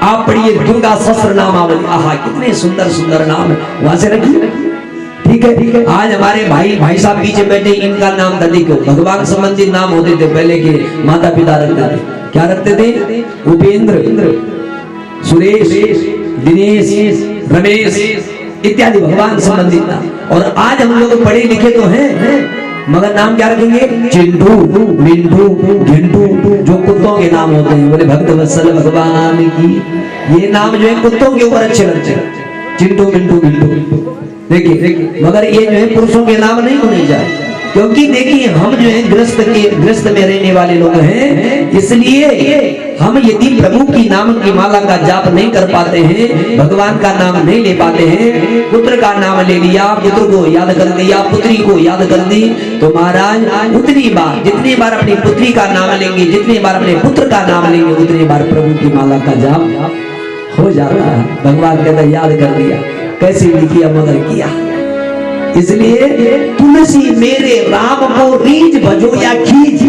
आप पढ़िए दुर्गा सहस्त्र नामावली। आहा कितने सुंदर सुंदर नाम है, वहां से रखिए। ठीक है। आज हमारे भाई साहब पीछे बैठे, इनका नाम था, देखो भगवान संबंधी नाम होते थे पहले के माता पिता रखते थे। क्या रखते थे, उपेंद्र, सुरेश, दिनेश, रमेश इत्यादि भगवान संबंधित नाम। और आज हम लोग पढ़े लिखे तो हैं मगर नाम क्या रखेंगे, चिंटू, मिंटू, घिंटू, जो कुत्तों के नाम होते हैं। बोले भक्त वत्सल भगवान की, ये नाम जो है कुत्तों के ऊपर अच्छे लगते हैं, चिंटू, मिंटू, घिंटू। देखिए मगर ये जो है पुरुषों के नाम नहीं होने जाए, क्योंकि देखिए हम जो है ग्रस्त में रहने वाले लोग हैं, इसलिए हम यदि प्रभु की नाम की माला का जाप नहीं कर पाते हैं, भगवान का नाम नहीं ले पाते हैं, पुत्र का नाम ले लिया, पुत्र को याद कर दिया, पुत्री को याद कर दी, तो महाराज उतनी बार जितनी बार अपनी पुत्री का नाम लेंगे, जितनी बार अपने पुत्र का नाम लेंगे, उतनी बार प्रभु की माला का जाप हो जाता है। भगवान कहता याद कर दिया, कैसे भी किया मगर किया। इसलिए तुलसी मेरे राम को रीझ भजो या खींच,